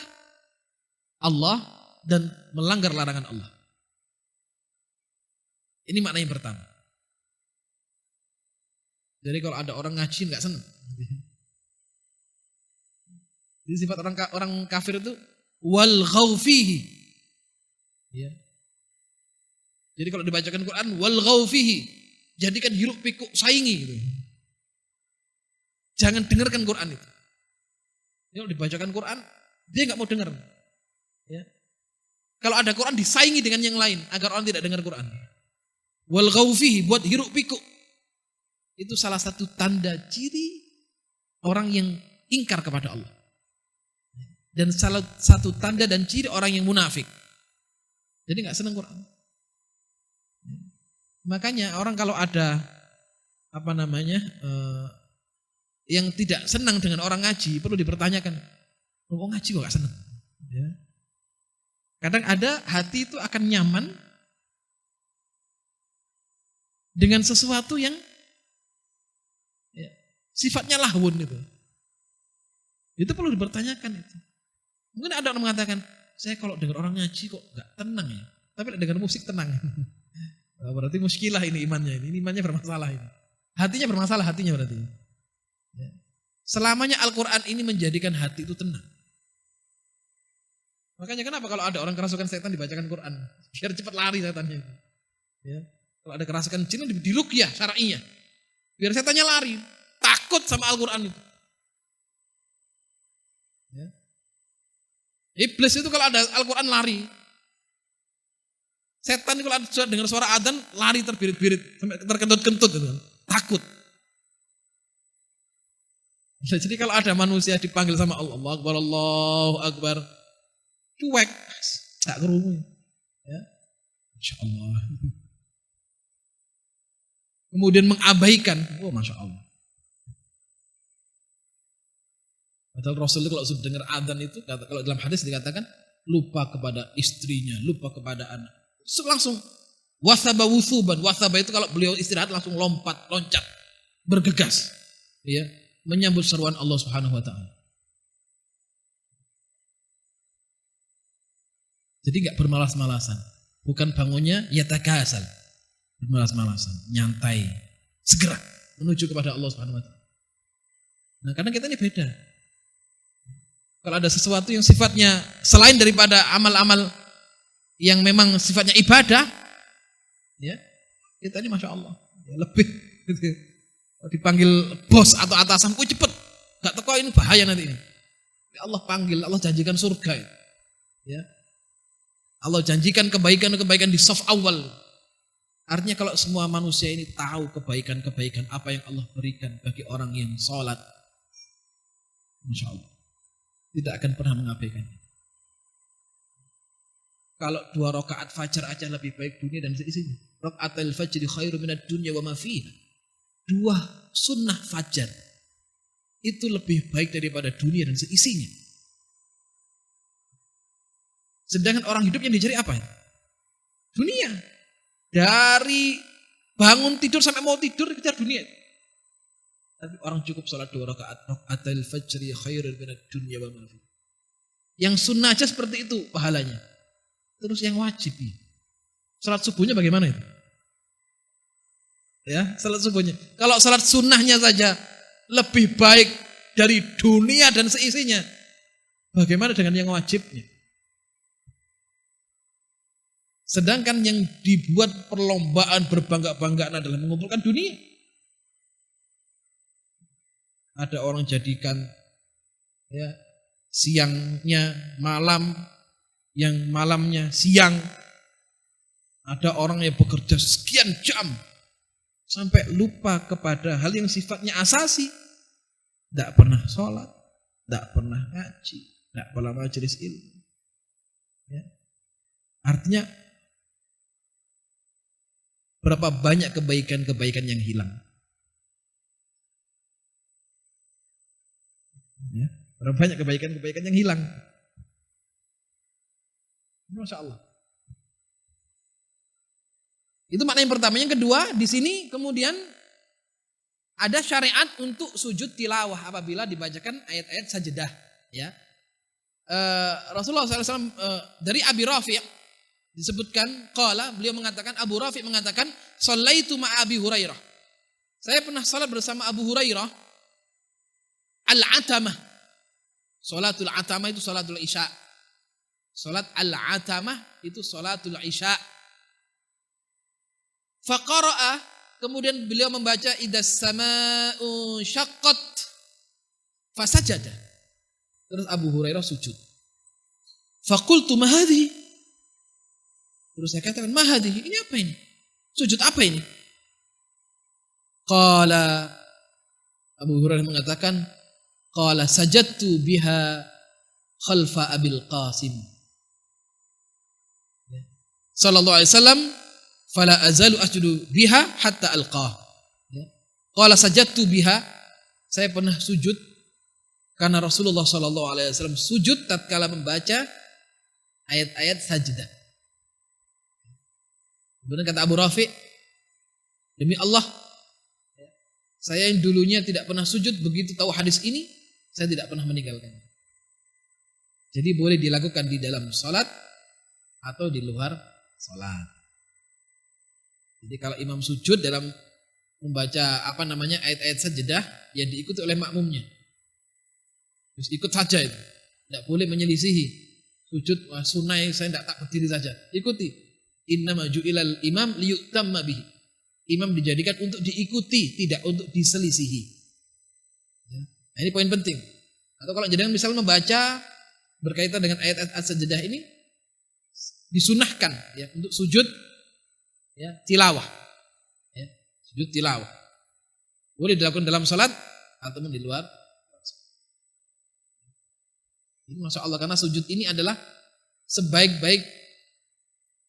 Allah dan melanggar larangan Allah. Ini makna yang pertama. Jadi kalau ada orang ngaji nggak senang. Jadi sifat orang kafir itu wal ghaufihi. Ya. Jadi kalau dibacakan Quran wal ghaufihi, jadikan hiruk pikuk saingi gitu. Jangan dengarkan Quran itu. Kalau dibacakan Quran, dia nggak mau dengar. Ya. Kalau ada Quran disaingi dengan yang lain agar orang tidak dengar Quran. Wal ghaufihi, buat hiruk pikuk. Itu salah satu tanda ciri orang yang ingkar kepada Allah. Dan salah satu tanda dan ciri orang yang munafik. Jadi nggak senang Quran. Makanya orang kalau ada yang tidak senang dengan orang ngaji perlu dipertanyakan. Oh ngaji kok nggak senang? Ya. Kadang ada hati itu akan nyaman dengan sesuatu yang ya, sifatnya lahun itu. Itu perlu dipertanyakan itu. Mungkin ada orang mengatakan, saya kalau dengar orang ngaji kok nggak tenang ya. Tapi dengar musik tenang. Berarti muskilah ini imannya ini. Imannya bermasalah ini. Hatinya bermasalah hatinya berarti. Ya. Selamanya Al-Quran ini menjadikan hati itu tenang. Makanya kenapa kalau ada orang kerasukan setan dibacakan Quran, biar cepat lari setannya itu. Ya. Kalau ada kerasukan jin diruqyah syar'iyah, biar setannya lari, takut sama Al-Quran itu. Ya. Iblis itu kalau ada Al-Quran lari. Setan itu kalau ada dengar suara adzan lari terbirit-birit sampai terkentut-kentut gitu. Takut. Jadi kalau ada manusia dipanggil sama Allah, Allahu Akbar, cuek, gak kerungu. Ya. Insyaallah. kemudian mengabaikan, oh Masya Allah. Padahal Rasul itu kalau sudah dengar adzan itu, kalau dalam hadis dikatakan, lupa kepada istrinya, lupa kepada anak. Langsung, wasaba wusuban, wasaba itu kalau beliau istirahat langsung lompat, loncat, bergegas. Ya, menyambut seruan Allah Subhanahu wa taala. Jadi enggak bermalas-malasan. Bukan bangunnya yatakasal. Bermalas-malasan, nyantai, segera menuju kepada Allah Subhanahu wa taala. Nah, karena kita ini beda. Kalau ada sesuatu yang sifatnya selain daripada amal-amal yang memang sifatnya ibadah, ya, kita ini Masya Allah, ya, lebih gitu. Dipanggil bos atau atasan, cepet, gak teko ini bahaya nanti ini. Ya Allah panggil, Allah janjikan surga. Ya. Allah janjikan kebaikan-kebaikan di saf awal. Artinya kalau semua manusia ini tahu kebaikan-kebaikan apa yang Allah berikan bagi orang yang sholat, Masya Allah, tidak akan pernah mengabaikannya. Kalau 2 rakaat fajar aja lebih baik dunia dan seisinya. Rakaatul fajri khairu minad dunya wa ma fiha. 2 sunnah fajar itu lebih baik daripada dunia dan seisinya. Sedangkan orang hidup yang dicari apa? Dunia. Dari bangun tidur sampai mau tidur dikejar dunia. Tapi orang cukup sholat 2 rakaat. Rakaatul fajri khairun minad dunya wa ma fiha. Yang sunnah aja seperti itu pahalanya. Terus yang wajib. Sholat subuhnya bagaimana itu? Ya, sholat subuhnya. Kalau sholat sunnahnya saja lebih baik dari dunia dan seisinya. Bagaimana dengan yang wajibnya? Sedangkan yang dibuat perlombaan berbangga-banggaan adalah mengumpulkan dunia. Ada orang jadikan ya, siangnya malam, yang malamnya siang. Ada orang yang bekerja sekian jam sampai lupa kepada hal yang sifatnya asasi. Tidak pernah sholat, tidak pernah ngaji, tidak pernah majelis ilmu. Ya. Artinya berapa banyak kebaikan-kebaikan yang hilang. Ya. Berapa banyak kebaikan-kebaikan yang hilang. Masya Allah. Itu makna yang pertama. Yang kedua, di sini kemudian ada syariat untuk sujud tilawah apabila dibacakan ayat-ayat sajadah. Ya. Rasulullah SAW dari Abi Rafi' disebutkan, beliau mengatakan, Abu Rafi' mengatakan, shallaitu ma'a Abi Hurairah. Saya pernah salat bersama Abu Hurairah al-atamah. Salatul atamah itu salatul isya. Salat al-atamah itu salatul isya. Faqara'a, kemudian beliau membaca idas sama'u syaqqat fasajada. Terus Abu Hurairah sujud. Faqultu ma hadhihi? Terus saya katakan, ma hadhihi? Ini apa ini? Sujud apa ini? Qala, Abu Hurairah mengatakan, qala sajadtu biha khalfa Abil Qasim sallallahu alaihi wasallam fala azalu asjudu biha hatta alqah. Qala sajadtu biha, saya pernah sujud karena Rasulullah sallallahu alaihi wasallam sujud tatkala membaca ayat-ayat sajdah. Kemudian kata Abu Rafi', demi Allah, saya yang dulunya tidak pernah sujud, begitu tahu hadis ini, saya tidak pernah meninggalkannya. Jadi boleh dilakukan di dalam salat atau di luar salat. Jadi kalau imam sujud dalam membaca ayat-ayat sajdah, ya diikuti oleh makmumnya. Terus ikut saja itu. Tidak boleh menyelisihi. Sujud sunnah saya tidak tak berdiri saja. Ikuti. Innama ju'ilal imam liyutamma bihi. Imam dijadikan untuk diikuti, tidak untuk diselisihi. Ya. Nah, ini poin penting. Atau kalau jangan misalnya membaca berkaitan dengan ayat-ayat sajdah ini, disunahkan ya untuk sujud ya tilawah. Ya, sujud tilawah. Boleh dilakukan dalam salat ataupun di luar. Ini Masya Allah, karena sujud ini adalah sebaik-baik,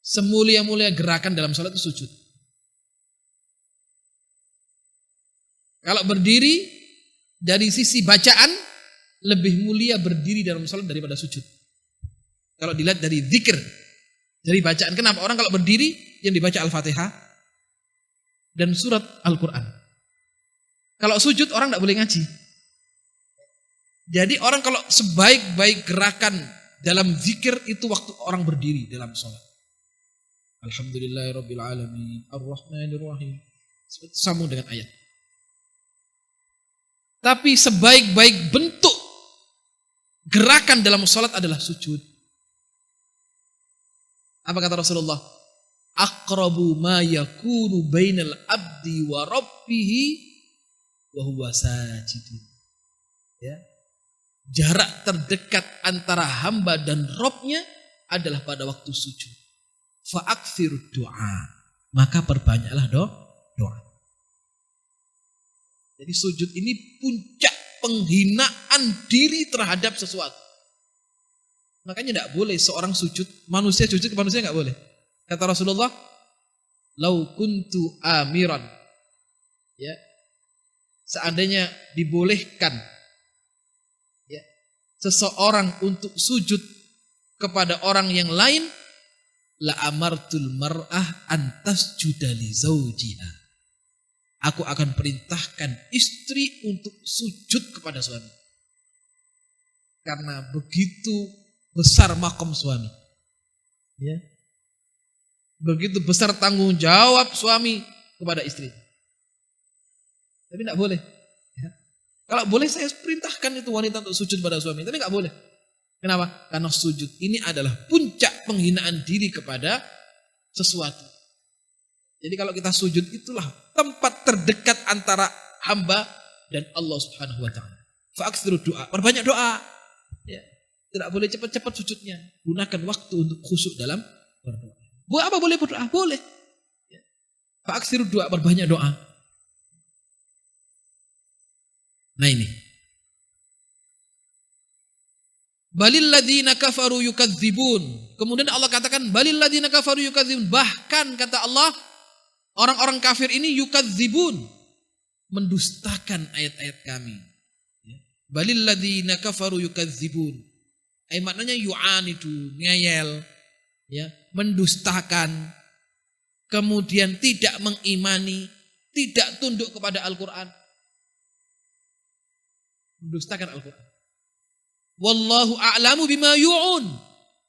semulia-mulia gerakan dalam salat itu sujud. Kalau berdiri dari sisi bacaan lebih mulia berdiri dalam salat daripada sujud. Kalau dilihat dari zikir, dari bacaan. Kenapa? Orang kalau berdiri yang dibaca Al-Fatihah dan surat Al-Quran. Kalau sujud orang tidak boleh ngaji. Jadi orang kalau sebaik-baik gerakan dalam zikir itu waktu orang berdiri dalam salat. Alhamdulillahirabbil alamin, Ar-Rahmanir-Rahim. Sambung dengan ayat. Tapi sebaik-baik bentuk gerakan dalam salat adalah sujud. Apa kata Rasulullah? Aqrabu ma yakunu bainal abdi wa rabbihi wa huwa sajidun. Ya. Jarak terdekat antara hamba dan Robnya adalah pada waktu sujud. Fa'akthir doa. Maka perbanyaklah doa. Jadi sujud ini puncak penghinaan diri terhadap sesuatu. Makanya tidak boleh seorang sujud, manusia sujud ke manusia tidak boleh. Kata Rasulullah, lau kuntu amiran. Ya. Seandainya dibolehkan ya, seseorang untuk sujud kepada orang yang lain, la amartul mar'ah antas judali zaujiha. Aku akan perintahkan istri untuk sujud kepada suami. Karena begitu besar makom suami. Ya. Begitu besar tanggung jawab suami kepada istri. Tapi tidak boleh. Ya. Kalau boleh saya perintahkan itu wanita untuk sujud pada suami. Tapi tidak boleh. Kenapa? Karena sujud ini adalah puncak penghinaan diri kepada sesuatu. Jadi kalau kita sujud itulah tempat terdekat antara hamba dan Allah Subhanahu wa taala. Fa'aksiru doa, perbanyak doa. Ya. Tidak boleh cepat-cepat sujudnya. Gunakan waktu untuk khusyuk dalam berdoa. Buat apa boleh berdoa? Boleh. Ya. Fa'aksiru doa, perbanyak doa. Nah ini. Balil ladzina kafaru yukadzibun. Kemudian Allah katakan balil ladzina kafaru yukadzibun. Bahkan kata Allah, orang-orang kafir ini yukadzibun, mendustakan ayat-ayat kami. Balil ladzina kafaru yukadzibun. Maknanya yu'anidu, ngeyel, ya, mendustakan, kemudian tidak mengimani, tidak tunduk kepada Al-Qur'an. Mendustakan Al-Qur'an. Wallahu a'lamu bima yu'un.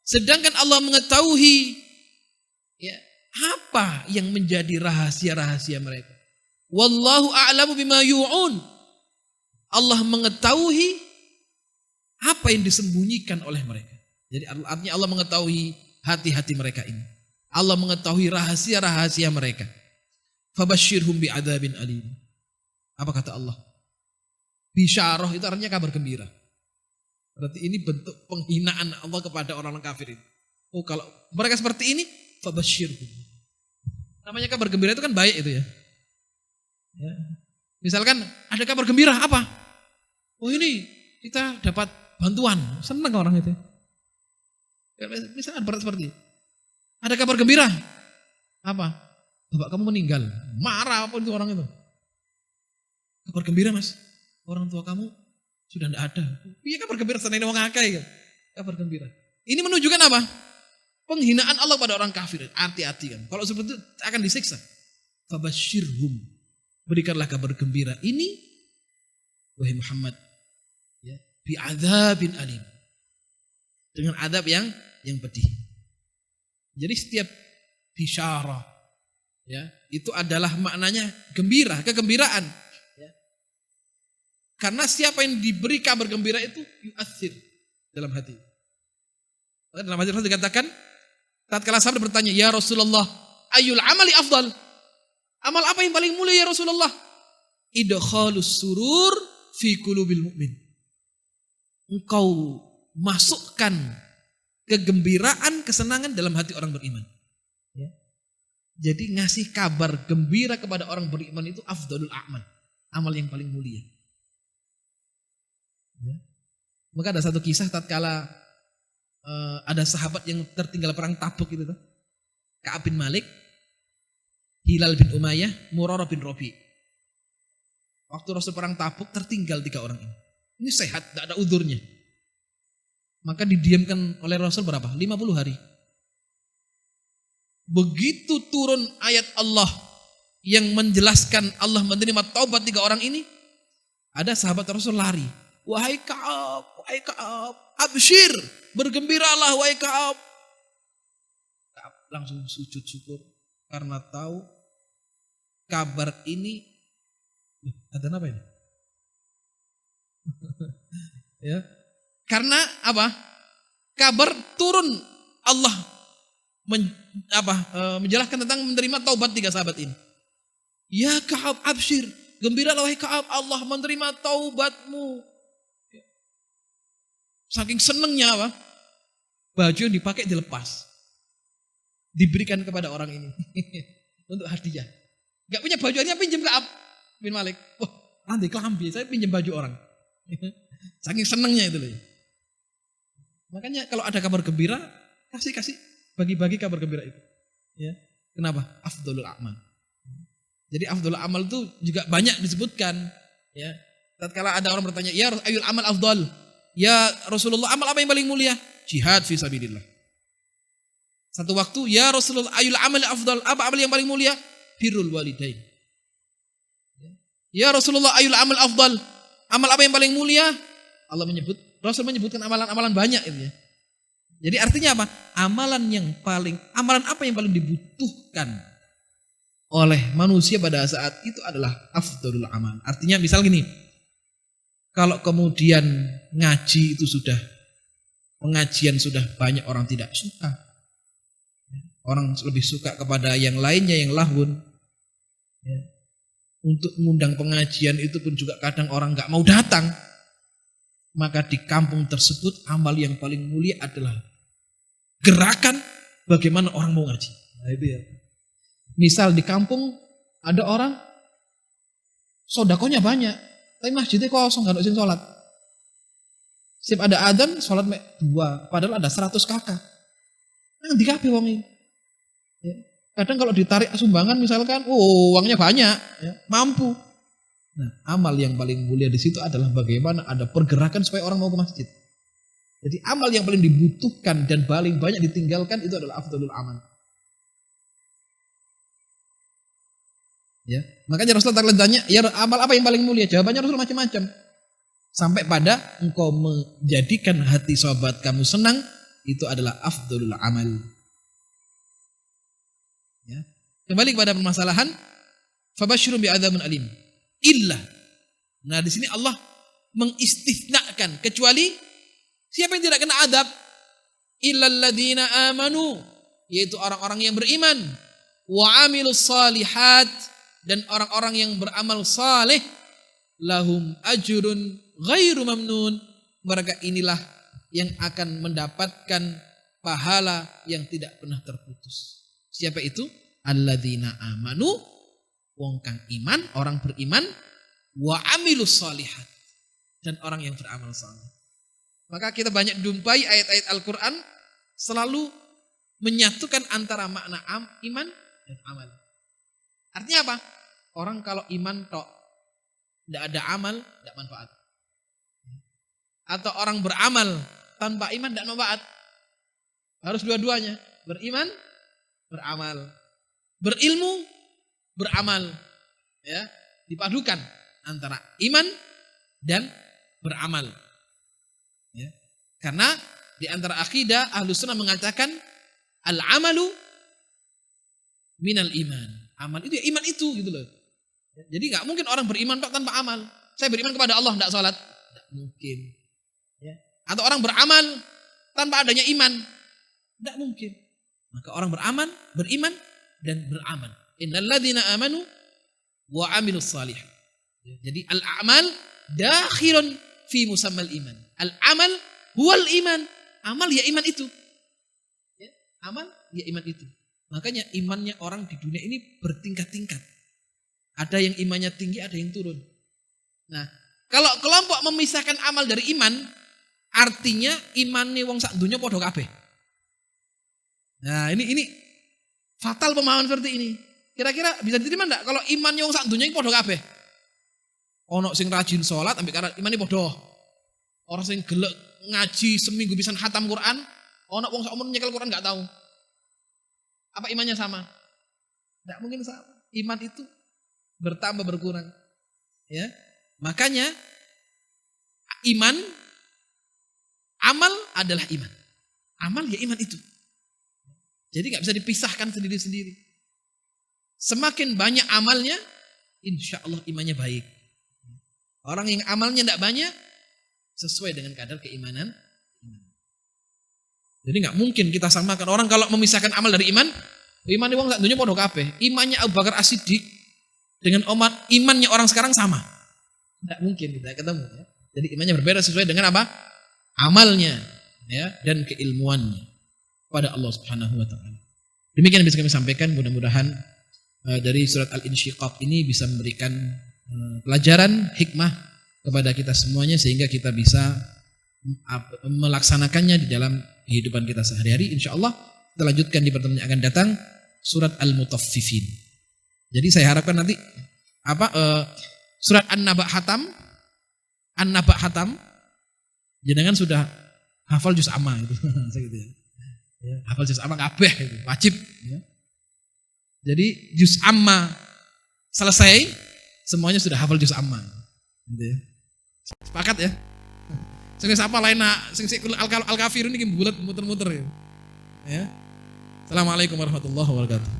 Sedangkan Allah mengetahui ya, apa yang menjadi rahasia-rahasia mereka. Wallahu a'lamu bima yu'un. Allah mengetahui apa yang disembunyikan oleh mereka. Jadi artinya Allah mengetahui hati-hati mereka ini. Allah mengetahui rahasia-rahasia mereka. Fabashshirhum bi'adzabin alim. Apa kata Allah? Bisyarah itu artinya kabar gembira. Berarti ini bentuk penghinaan Allah kepada orang-orang kafir ini. Oh, kalau mereka seperti ini, fabashshirhum. Namanya kabar gembira itu kan baik itu ya. Ya. Misalkan ada kabar gembira apa? Oh ini kita dapat bantuan. Senang orang itu. Ya, misalnya berat seperti itu. Ada kabar gembira. Apa? Bapak kamu meninggal. Marah apa itu orang itu. Kabar gembira mas. Orang tua kamu sudah tidak ada. Iya kabar gembira. Sana ini orang akai. Kabar gembira. Ini menunjukkan apa? Penghinaan Allah pada orang kafir. Hati-hati kan. Kalau seperti itu akan disiksa. Fabashshirhum. Berikanlah kabar gembira ini. Wahai Muhammad. Ya, bi'adzabin alim. Dengan adab yang pedih. Jadi setiap bisyarah. Ya, itu adalah maknanya gembira. Kegembiraan. Ya. Karena siapa yang diberi kabar gembira itu yu'athir dalam hati. Maka dalam hadis dikatakan, tatkala sahabat bertanya, ya Rasulullah, ayyul amali afdal? Amal apa yang paling mulia ya Rasulullah? Idkhalus surur fi qulubil mu'min. Engkau masukkan kegembiraan, kesenangan dalam hati orang beriman. Ya. Jadi ngasih kabar gembira kepada orang beriman itu afdalul a'mal. Amal yang paling mulia. Ya. Maka ada satu kisah tatkala ada sahabat yang tertinggal perang Tabuk itu tuh. Ka'ab bin Malik, Hilal bin Umayyah, Murarah bin Rabi. Waktu Rasul perang Tabuk tertinggal 3 orang ini. Ini sehat, tidak ada udurnya. Maka didiamkan oleh Rasul berapa? 50 hari. Begitu turun ayat Allah yang menjelaskan Allah menerima taubat 3 orang ini, ada sahabat Rasul lari. Wahai Ka'ab, absyir, bergembiralah wahai Ka'ab. Ka'ab langsung sujud syukur karena tahu kabar ini. Ada apa ini? Ya. Karena apa? Kabar turun Allah menjelaskan tentang menerima taubat 3 sahabat ini. Ya Ka'ab absyir, gembiralah wahai Ka'ab, Allah menerima taubatmu. Saking senengnya apa? Baju yang dipakai dilepas. Diberikan kepada orang ini. Untuk hadiah. Gak punya baju, akhirnya pinjam Ka'ab bin Malik. Wah, nanti kelambi, saya pinjam baju orang. Saking senengnya itu loh. Makanya kalau ada kabar gembira, kasih bagi-bagi kabar gembira itu. Ya. Kenapa? Afdhalul a'mal. Jadi afdhalul amal itu juga banyak disebutkan. Ya. Tatkala ada orang bertanya, ya ayul amal afdhal. Ya Rasulullah, amal apa yang paling mulia? Jihad fi sabilillah. Satu waktu, ya Rasulullah, ayul amal afdhal. Apa amal yang paling mulia? Birrul walidain. Ya Rasulullah, ayul amal afdhal. Amal apa yang paling mulia? Rasul menyebutkan amalan-amalan banyak itu ya. Jadi artinya apa? Amalan apa yang paling dibutuhkan oleh manusia pada saat itu adalah afdhalul amal. Artinya misal gini, kalau kemudian ngaji itu pengajian sudah banyak orang tidak suka. Orang lebih suka kepada yang lainnya yang lahun. Ya. Untuk mengundang pengajian itu pun juga kadang orang gak mau datang. Maka di kampung tersebut amal yang paling mulia adalah gerakan bagaimana orang mau ngaji. Nah, itu ya. Misal di kampung ada orang sodakonya banyak, tapi masjidnya kosong, gak ada yang sholat. Sip ada adzan, sholat 2, padahal ada 100 kakak. Nah, di kabeh wong ini. Ya. Kadang kalau ditarik sumbangan misalkan, uangnya banyak, ya, mampu. Nah, amal yang paling mulia di situ adalah bagaimana ada pergerakan supaya orang mau ke masjid. Jadi amal yang paling dibutuhkan dan paling banyak ditinggalkan itu adalah afdhalul amal. Ya, makanya Rasulullah tanya, ya amal apa yang paling mulia? Jawabannya Rasul macam-macam. Sampai pada engkau menjadikan hati sahabat kamu senang, itu adalah afdhalul amal. Ya. Kembali kepada permasalahan, fabashshirhum bi'adzabin alim. Nah di sini Allah mengistisnakan kecuali siapa yang tidak kena adab? Illal ladzina amanu, yaitu orang-orang yang beriman, wa amilus salihat, dan orang-orang yang beramal saleh, lahum ajrun ghairu mamnun. Mereka inilah yang akan mendapatkan pahala yang tidak pernah terputus. Siapa itu? Alladzina amanu, wong kang iman, orang beriman, wa amilus shalihat, dan orang yang beramal saleh. Maka kita banyak jumpai ayat-ayat Al-Quran selalu menyatukan antara makna iman dan amal. Artinya apa? Orang kalau iman tok, tidak ada amal, tidak manfaat. Atau orang beramal tanpa iman tidak manfaat. Harus dua-duanya, beriman, beramal, berilmu, beramal, ya, dipadukan antara iman dan beramal. Ya. Karena di antara akidah Ahlus Sunnah mengatakan al-amalu minal iman. Amal itu ya iman itu gitu loh. Jadi nggak mungkin orang beriman tanpa amal. Saya beriman kepada Allah tidak sholat, tidak mungkin. Ya. Atau orang beramal tanpa adanya iman, tidak mungkin. Maka orang beriman dan beramal. Innal ladzina amanu wa amilus shalihat. Jadi al-a'mal dakhilun fi musammal iman. Al-amal huwal iman. Amal ya iman itu. Ya, amal ya iman itu. Makanya imannya orang di dunia ini bertingkat-tingkat. Ada yang imannya tinggi, ada yang turun. Nah, kalau kelompok memisahkan amal dari iman, artinya imannya wong sak dunya padha kabeh. Nah, ini fatal pemahaman seperti ini. Kira-kira bisa diterima enggak kalau imannya wong sak dunya padha kabeh? Ono sing rajin sholat ambek karena imane padha. Orang sing gelek ngaji seminggu bisa khatam Quran, ono wong sak umur nyekel Quran enggak tahu. Apa imannya sama? Enggak mungkin sama. Iman itu bertambah berkurang. Ya. Makanya iman, amal adalah iman. Amal ya iman itu. Jadi nggak bisa dipisahkan sendiri-sendiri. Semakin banyak amalnya, insya Allah imannya baik. Orang yang amalnya tidak banyak, sesuai dengan kadar keimanan. Jadi nggak mungkin kita samakan. Orang kalau memisahkan amal dari iman, iman wong sak dunya padha kabeh. Imannya Abu Bakar As-Siddiq dengan imannya orang sekarang sama. Nggak mungkin kita ketemu. Ya. Jadi imannya berbeda sesuai dengan apa? Amalnya, ya, dan keilmuannya pada Allah Subhanahu wa taala. Demikian yang bisa kami sampaikan, mudah-mudahan dari surat Al-Insyiqaq ini bisa memberikan pelajaran hikmah kepada kita semuanya sehingga kita bisa melaksanakannya di dalam kehidupan kita sehari-hari. Insyaallah kita lanjutkan di pertemuan yang akan datang surat Al-Mutaffifin. Jadi saya harapkan nanti surat An-Naba Hatam jenengan sudah hafal juz amma gitu. Gitu ya. Ya, hafal juz amma kabeh itu wajib ya. Jadi juz amma selesai semuanya sudah hafal juz amma gitu ya. Sepakat ya? Sing sapa lain sing al-kafirun iki bulet muter-muter ya. Ya. Assalamualaikum warahmatullahi wabarakatuh.